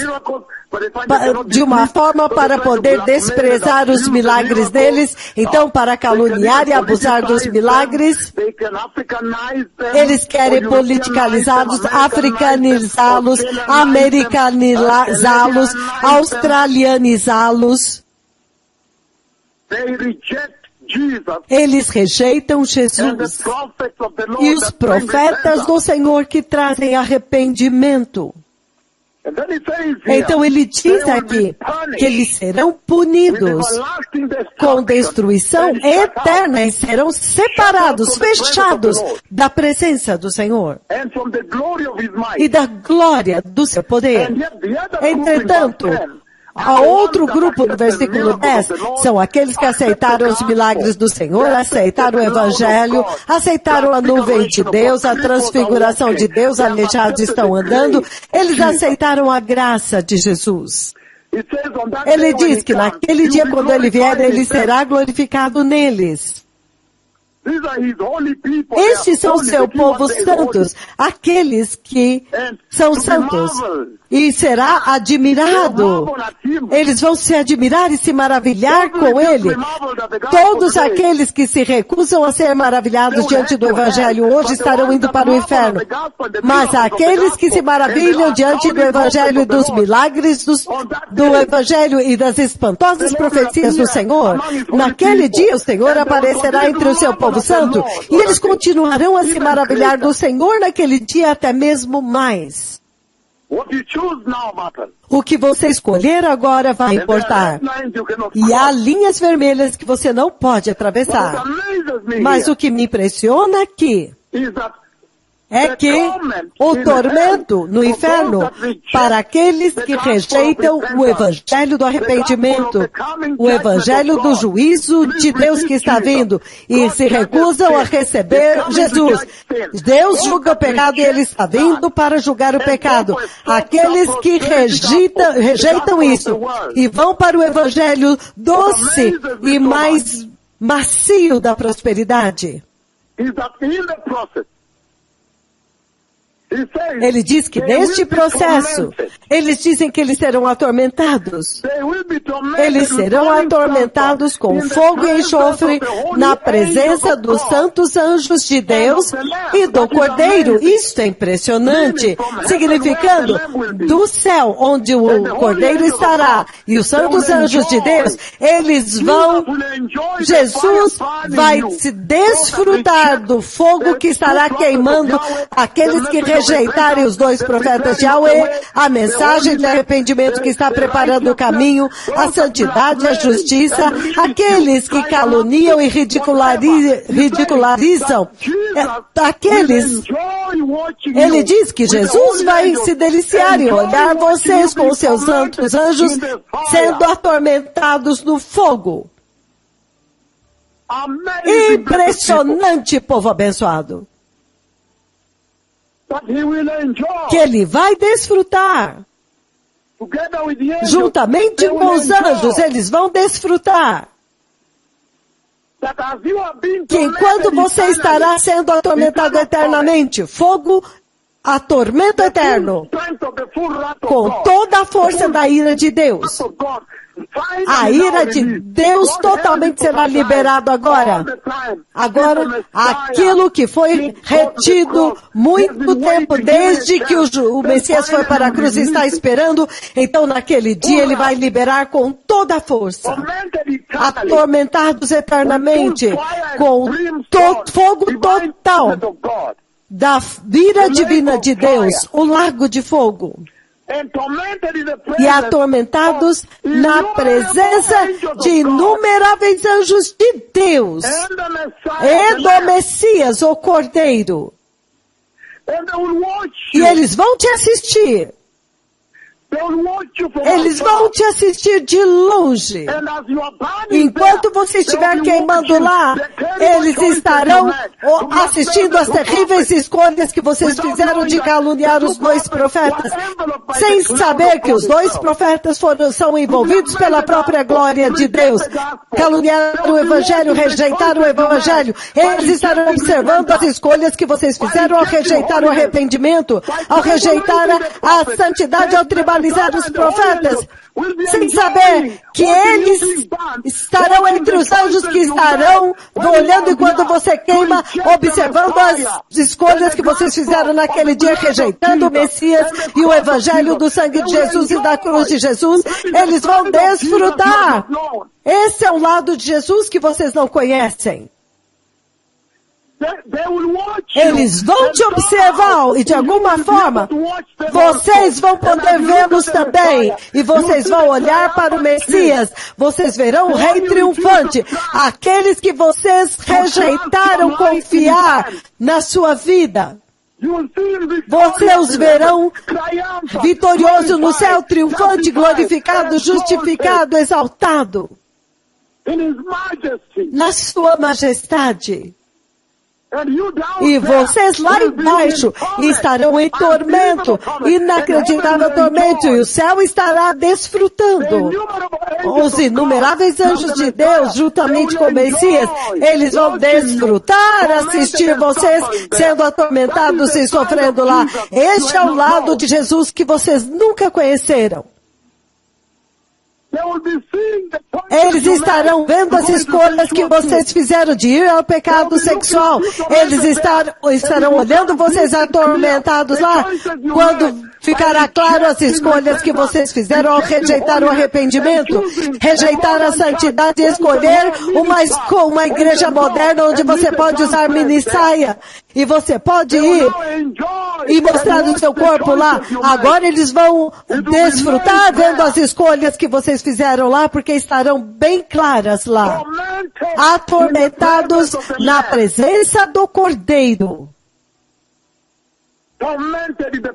de uma forma para poder desprezar os milagres deles. Então, para caluniar e abusar dos milagres, eles querem politicalizá-los, africanizá-los, americanizá-los, australianizá-los. Eles rejeitam Jesus e os profetas do Senhor que trazem arrependimento. Então ele diz aqui que eles serão punidos com destruição eterna e serão separados, fechados da presença do Senhor e da glória do seu poder. Entretanto, há outro grupo no versículo 10, são aqueles que aceitaram os milagres do Senhor, aceitaram o Evangelho, aceitaram a nuvem de Deus, a transfiguração de Deus, aleijados estão andando, eles aceitaram a graça de Jesus. Ele diz que naquele dia, quando ele vier, ele será glorificado neles. Estes são seu povo santos, aqueles que são santos. E será admirado. Eles vão se admirar e se maravilhar com ele. Todos aqueles que se recusam a ser maravilhados diante do Evangelho hoje estarão indo para o inferno. Mas aqueles que se maravilham diante do Evangelho e dos milagres do Evangelho e das espantosas profecias do Senhor, naquele dia o Senhor aparecerá entre o seu povo santo e eles continuarão a se maravilhar do Senhor naquele dia até mesmo mais. O que você escolher agora vai importar. E há linhas vermelhas que você não pode atravessar. Mas o que me impressiona aqui é que o tormento no inferno para aqueles que rejeitam o evangelho do arrependimento, o evangelho do juízo de Deus que está vindo e se recusam a receber Jesus. Deus julga o pecado e ele está vindo para julgar o pecado. Aqueles que rejeitam isso e vão para o evangelho doce e mais macio da prosperidade. Ele diz que neste processo, eles dizem que eles serão atormentados. Eles serão atormentados com fogo e enxofre na presença dos santos anjos de Deus e do Cordeiro. Isto é impressionante, significando do céu onde o Cordeiro estará e os santos anjos de Deus, Jesus vai se desfrutar do fogo que estará queimando aqueles que rejeitam rejeitarem os 2 profetas de Yahweh, a mensagem de arrependimento que está preparando o caminho, a santidade e a justiça, aqueles que caluniam e ridicularizam, aqueles, ele diz que Jesus vai se deliciar em olhar vocês com os seus santos anjos sendo atormentados no fogo. Impressionante, povo abençoado. Que ele vai desfrutar. Juntamente com os anjos, eles vão desfrutar. Que enquanto você estará sendo atormentado eternamente, fogo, atormento eterno, com toda a força da ira de Deus. A ira de Deus totalmente será liberado agora. Agora, aquilo que foi retido muito tempo, desde que o Messias foi para a cruz e está esperando, então naquele dia ele vai liberar com toda a força. Atormentados eternamente, com fogo total da ira divina de Deus, o lago de fogo. E atormentados na presença de inumeráveis anjos de Deus e do Messias, o Cordeiro. E eles vão te assistir. Eles vão te assistir de longe. Enquanto você estiver queimando lá, eles estarão assistindo as terríveis escolhas que vocês fizeram de caluniar os 2 profetas, sem saber que os 2 profetas são envolvidos pela própria glória de Deus. Caluniaram o Evangelho, rejeitaram o Evangelho. Eles estarão observando as escolhas que vocês fizeram ao rejeitar o arrependimento, ao rejeitar a santidade, ao tribalismo os profetas, sem saber que eles estarão entre os anjos que estarão olhando enquanto você queima, observando as escolhas que vocês fizeram naquele dia, rejeitando o Messias e o Evangelho do sangue de Jesus e da cruz de Jesus. Eles vão desfrutar. Esse é um lado de Jesus que vocês não conhecem. Eles vão te observar e de alguma forma vocês vão poder vê-los também. E vocês vão olhar para o Messias. Vocês verão o Rei triunfante. Aqueles que vocês rejeitaram confiar na sua vida. Vocês os verão vitorioso no céu, triunfante, glorificado, justificado, exaltado. Na sua majestade. E vocês lá embaixo estarão em tormento, inacreditável tormento, e o céu estará desfrutando. Os inumeráveis anjos de Deus, juntamente com o Messias, eles vão desfrutar, assistir vocês sendo atormentados e sofrendo lá. Este é o lado de Jesus que vocês nunca conheceram. Eles estarão vendo as escolhas que vocês fizeram de ir ao pecado sexual. Eles estarão olhando vocês atormentados lá. Quando ficará claro as escolhas que vocês fizeram ao rejeitar o arrependimento, rejeitar a santidade e escolher uma igreja moderna onde você pode usar mini-saia. E você pode ir e mostrar o seu corpo lá. Agora eles vão desfrutar vendo as escolhas que vocês fizeram lá, porque estarão bem claras lá. Atormentados na presença do Cordeiro.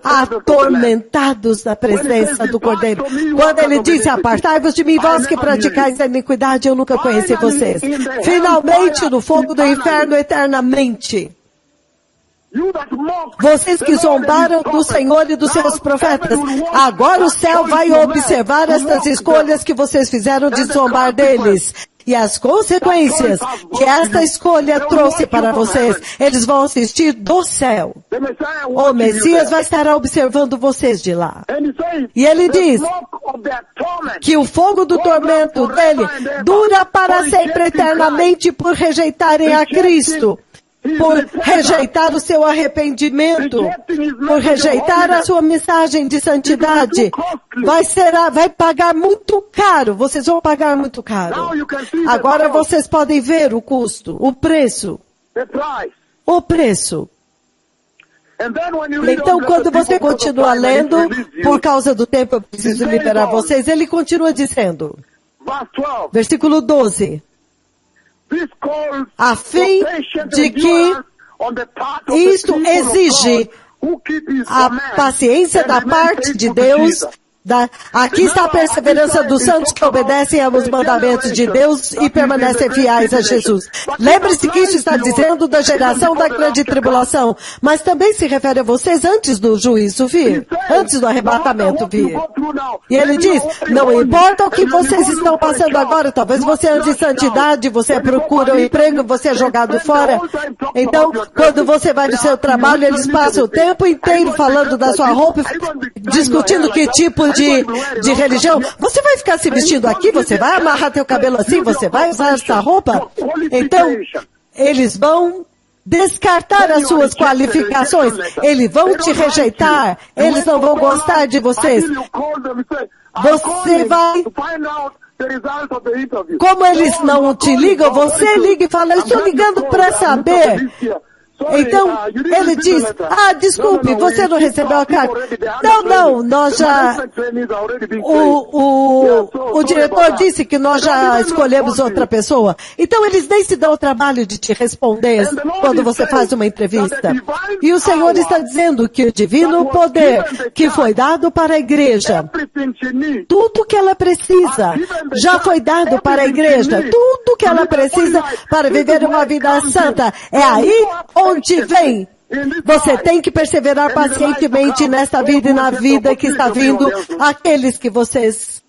Atormentados na presença do Cordeiro. Quando ele disse, apartai-vos de mim, vós que praticais a iniquidade, eu nunca conheci vocês. Finalmente no fogo do inferno eternamente. Vocês que zombaram do Senhor e dos seus profetas, agora o céu vai observar estas escolhas que vocês fizeram de zombar deles. E as consequências que esta escolha trouxe para vocês, eles vão assistir do céu. O Messias vai estar observando vocês de lá. E ele diz que o fogo do tormento dele dura para sempre eternamente por rejeitarem a Cristo. Por rejeitar o seu arrependimento, por rejeitar a sua mensagem de santidade, vai pagar muito caro, vocês vão pagar muito caro. Agora vocês podem ver o custo, o preço. O preço. Então, quando você continua lendo, por causa do tempo eu preciso liberar vocês, ele continua dizendo, versículo 12, a fim de que isto exige a paciência da parte de Deus. Aqui está a perseverança dos santos que obedecem aos mandamentos de Deus e permanecem fiéis a Jesus. Lembre-se que isso está dizendo da geração da grande tribulação, mas também se refere a vocês antes do juízo vir, antes do arrebatamento vir. E ele diz, não importa o que vocês estão passando agora, talvez você ande em santidade, você procura um emprego, você é jogado fora. Então, quando você vai no seu trabalho, eles passam o tempo inteiro falando da sua roupa, discutindo que tipo de religião. Você vai ficar se vestindo aqui? Você vai amarrar teu cabelo assim? Você vai usar essa roupa? Então, eles vão descartar as suas qualificações. Eles vão te rejeitar. Eles não vão gostar de vocês. Você vai... Como eles não te ligam, você liga e fala, eu estou ligando para saber... Então, ele diz, desculpe, você não recebeu a carta. Não, nós já... O diretor disse que nós já escolhemos outra pessoa. Então, eles nem se dão o trabalho de te responder quando você faz uma entrevista. E o Senhor está dizendo que o divino poder que foi dado para a igreja, tudo que ela precisa, já foi dado para a igreja. Tudo que ela precisa para viver uma vida santa. É aí onde vem. Você tem que perseverar pacientemente nesta vida e na vida que está vindo, aqueles que vocês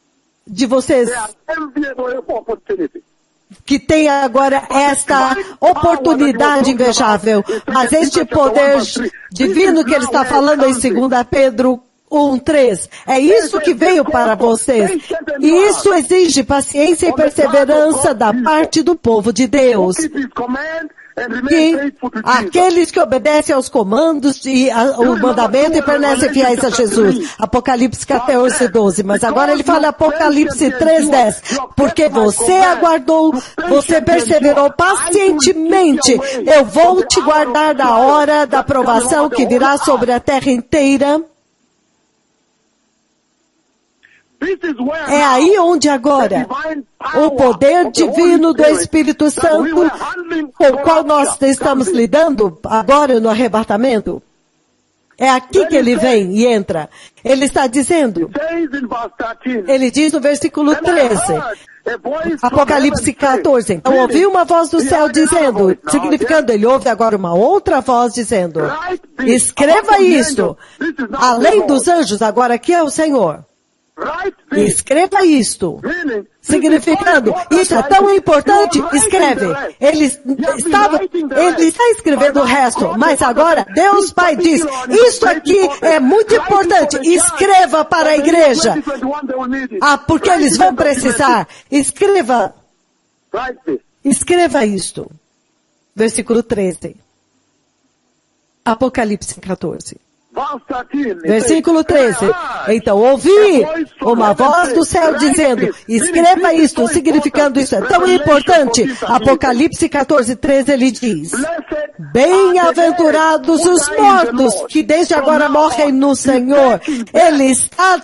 que tem agora esta oportunidade invejável. Mas este poder divino que ele está falando em 2 Pedro 1:3, é isso que veio para vocês. E isso exige paciência e perseverança da parte do povo de Deus. Que aqueles que obedecem aos comandos e ao mandamento e permanecem fiéis a Jesus. Apocalipse 14:12. Mas agora ele fala Apocalipse 3:10. Porque você aguardou, você perseverou pacientemente. Eu vou te guardar da hora da provação que virá sobre a terra inteira. É aí onde agora o poder divino do Espírito Santo, com o qual nós estamos lidando agora no arrebatamento, é aqui que ele vem e entra. Ele está dizendo, ele diz no versículo 13, Apocalipse 14, então ouvi uma voz do céu dizendo, significando, ele ouve agora uma outra voz dizendo, escreva isto, além dos anjos, agora aqui é o Senhor. Escreva isto, significando, isso é tão importante, escreve. Ele está escrevendo o resto, mas agora Deus Pai diz, isto aqui é muito importante, escreva para a igreja. Porque eles vão precisar. Escreva isto. Versículo 13. Apocalipse 14. Versículo 13. Então ouvi uma voz do céu dizendo, escreva isto, significando isso é tão importante. Apocalipse 14:13 ele diz, bem-aventurados os mortos que desde agora morrem no Senhor. Ele está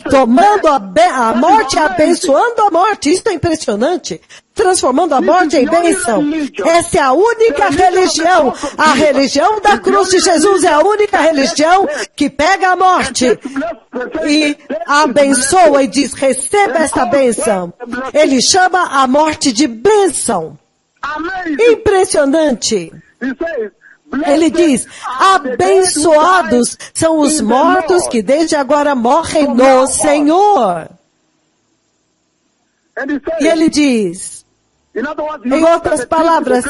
tomando a morte, abençoando a morte. Isso é impressionante. Transformando a morte em bênção. Essa é a única religião. A religião da cruz de Jesus é a única religião que pega a morte e abençoa e diz, receba esta bênção. Ele chama a morte de bênção. Impressionante. Ele diz, abençoados são os mortos que desde agora morrem no Senhor. E ele diz, em outras palavras,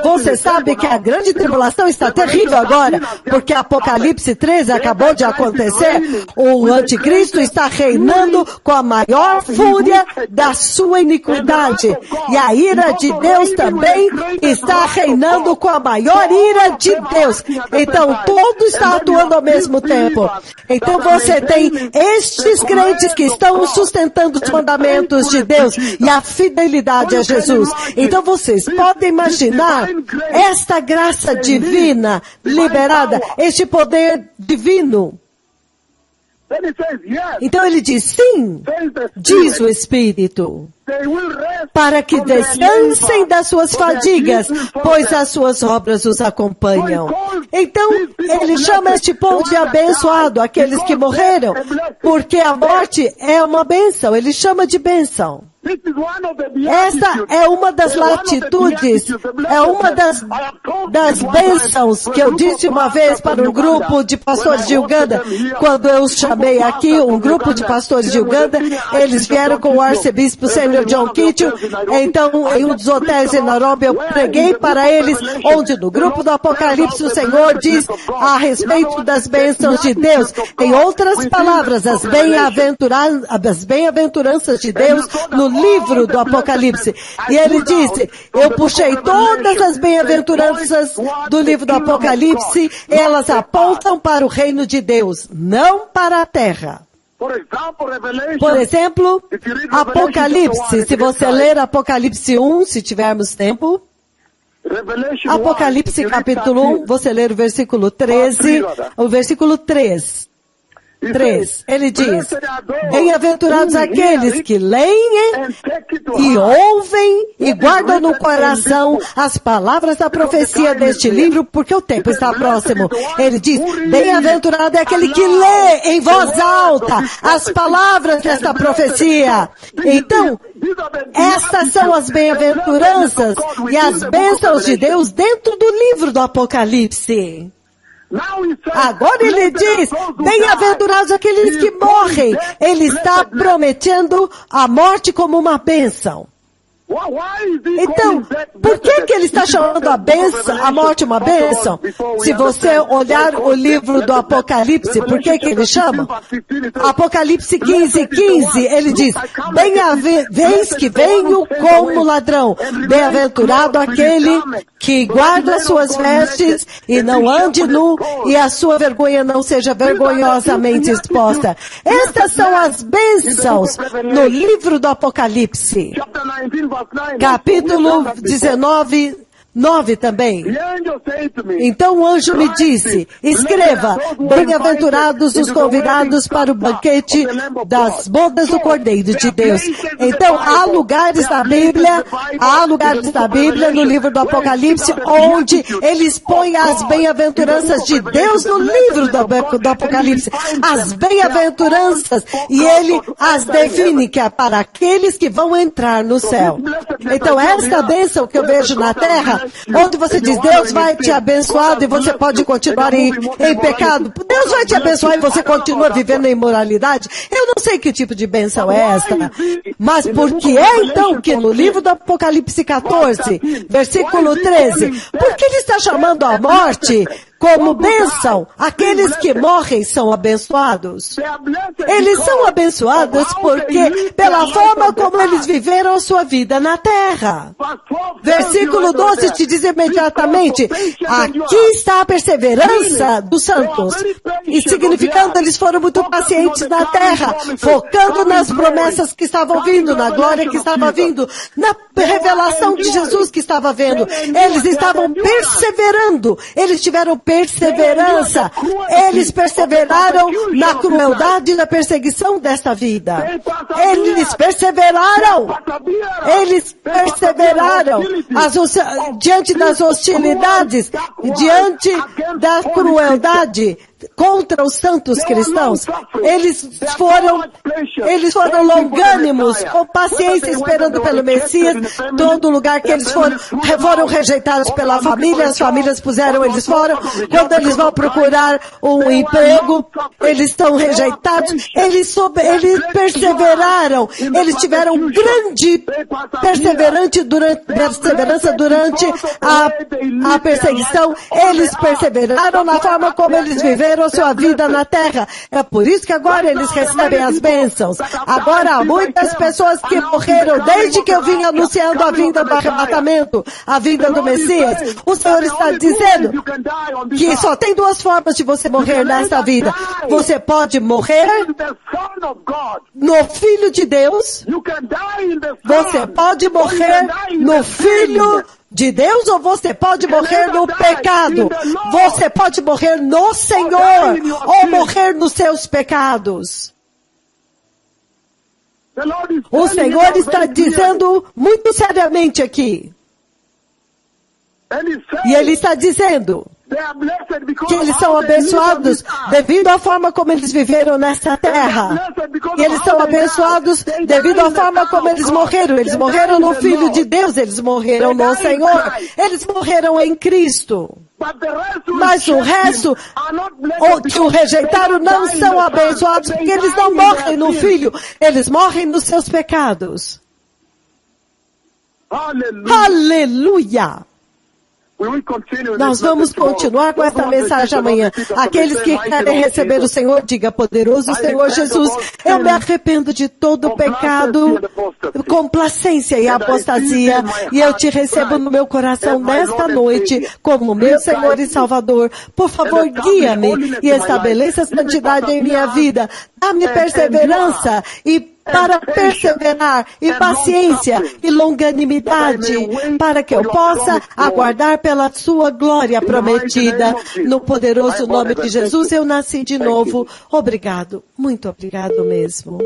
você sabe que a grande tribulação está terrível agora, porque Apocalipse 13 acabou de acontecer. O anticristo está reinando com a maior fúria da sua iniquidade. E a ira de Deus também está reinando com a maior ira de Deus. Então, tudo está atuando ao mesmo tempo. Então, você tem estes crentes que estão sustentando os mandamentos de Deus e a fidelidade a Jesus. Então vocês podem imaginar esta graça divina liberada, este poder divino. Então ele diz, sim, diz o Espírito, para que descansem das suas fadigas, pois as suas obras os acompanham. Então, ele chama este povo de abençoado, aqueles que morreram, porque a morte é uma bênção, ele chama de bênção. Esta é uma das latitudes, é uma das bênçãos que eu disse uma vez para um grupo de pastores de Uganda, quando eu chamei aqui um grupo de pastores de Uganda, eles vieram com o arcebispo Sr. John Kitchen, então em um dos hotéis em Nairobi eu preguei para eles, onde no grupo do Apocalipse o Senhor diz a respeito das bênçãos de Deus. Em outras palavras, as bem-aventuranças de Deus no livro do Apocalipse. E ele disse, eu puxei todas as bem-aventuranças do livro do Apocalipse, elas apontam para o reino de Deus, não para a terra. Por exemplo, Apocalipse, se você ler Apocalipse 1, se tivermos tempo, Apocalipse capítulo 1, você ler o versículo 13, o versículo 3. Ele diz, bem-aventurados aqueles que leem e ouvem e guardam no coração as palavras da profecia deste livro, porque o tempo está próximo. Ele diz, bem-aventurado é aquele que lê em voz alta as palavras desta profecia. Então, estas são as bem-aventuranças e as bênçãos de Deus dentro do livro do Apocalipse. Agora ele diz, bem-aventurados aqueles que morrem. Ele está prometendo a morte como uma bênção. Então, por que ele está chamando a morte uma bênção? Se você olhar o livro do Apocalipse, por que ele chama? Apocalipse 15:15, ele diz, vês que venho como ladrão, bem-aventurado aquele que guarda as suas vestes e não ande nu, e a sua vergonha não seja vergonhosamente exposta. Estas são as bênçãos no livro do Apocalipse. Capítulo 19, 9 também. Então o anjo me disse, escreva, bem-aventurados os convidados para o banquete das bodas do Cordeiro de Deus. Então há lugares na Bíblia no livro do Apocalipse, onde eles põem as bem-aventuranças de Deus no livro do Apocalipse. As bem-aventuranças, e ele as define, que é para aqueles que vão entrar no céu. Então esta bênção que eu vejo na terra, onde você diz, Deus vai te abençoar e você pode continuar em pecado. Deus vai te abençoar e você continua vivendo em imoralidade. Eu não sei que tipo de bênção é esta. Mas por que é então que no livro do Apocalipse 14, versículo 13, por que ele está chamando a morte como bênção? Aqueles que morrem são abençoados. Eles são abençoados porque pela forma como eles viveram a sua vida na terra. Versículo 12 te diz imediatamente, aqui está a perseverança dos santos. E significando, eles foram muito pacientes na terra, focando nas promessas que estavam vindo, na glória que estava vindo, na revelação de Jesus que estava vindo. Eles estavam perseverando, eles tiveram perseverança. Eles perseveraram na crueldade e na perseguição desta vida. Eles perseveraram. Eles perseveraram diante das hostilidades, diante da crueldade contra os santos cristãos. Eles foram longânimos, com paciência, esperando pelo Messias. Todo lugar que eles foram rejeitados pela família, as famílias eles foram. Quando eles vão procurar um emprego, eles estão rejeitados. Eles perseveraram. Eles tiveram grande perseverança durante a perseguição. Eles perseveraram na forma como eles viveram viveram a sua vida na terra. É por isso que agora eles recebem as bênçãos. Agora há muitas pessoas que morreram desde que eu vim anunciando a vinda do arrebatamento, a vinda do Messias. O Senhor está dizendo que só tem duas formas de você morrer nesta vida. Você pode morrer no Filho de Deus. Você pode morrer no Filho de Deus, ou você pode morrer no pecado. Você pode morrer no Senhor ou morrer nos seus pecados. O Senhor está dizendo muito seriamente aqui. E Ele está dizendo que eles são abençoados devido à forma como eles viveram nesta terra. E eles são abençoados devido à forma como eles morreram. Eles morreram no Filho de Deus, eles morreram no Senhor. Eles morreram em Cristo. Mas o resto, que o rejeitaram, não são abençoados, porque eles não morrem no Filho, eles morrem nos seus pecados. Aleluia! Nós vamos continuar com esta mensagem amanhã. Aqueles que querem receber o Senhor, diga: poderoso Senhor Jesus, eu me arrependo de todo o pecado, complacência e apostasia, e eu te recebo no meu coração nesta noite como meu Senhor e Salvador. Por favor, guia-me e estabeleça a santidade em minha vida. Dá-me perseverança para perseverar, e paciência, e longanimidade, para que eu possa aguardar pela sua glória prometida. No poderoso nome de Jesus, eu nasci de novo. Obrigado, muito obrigado mesmo.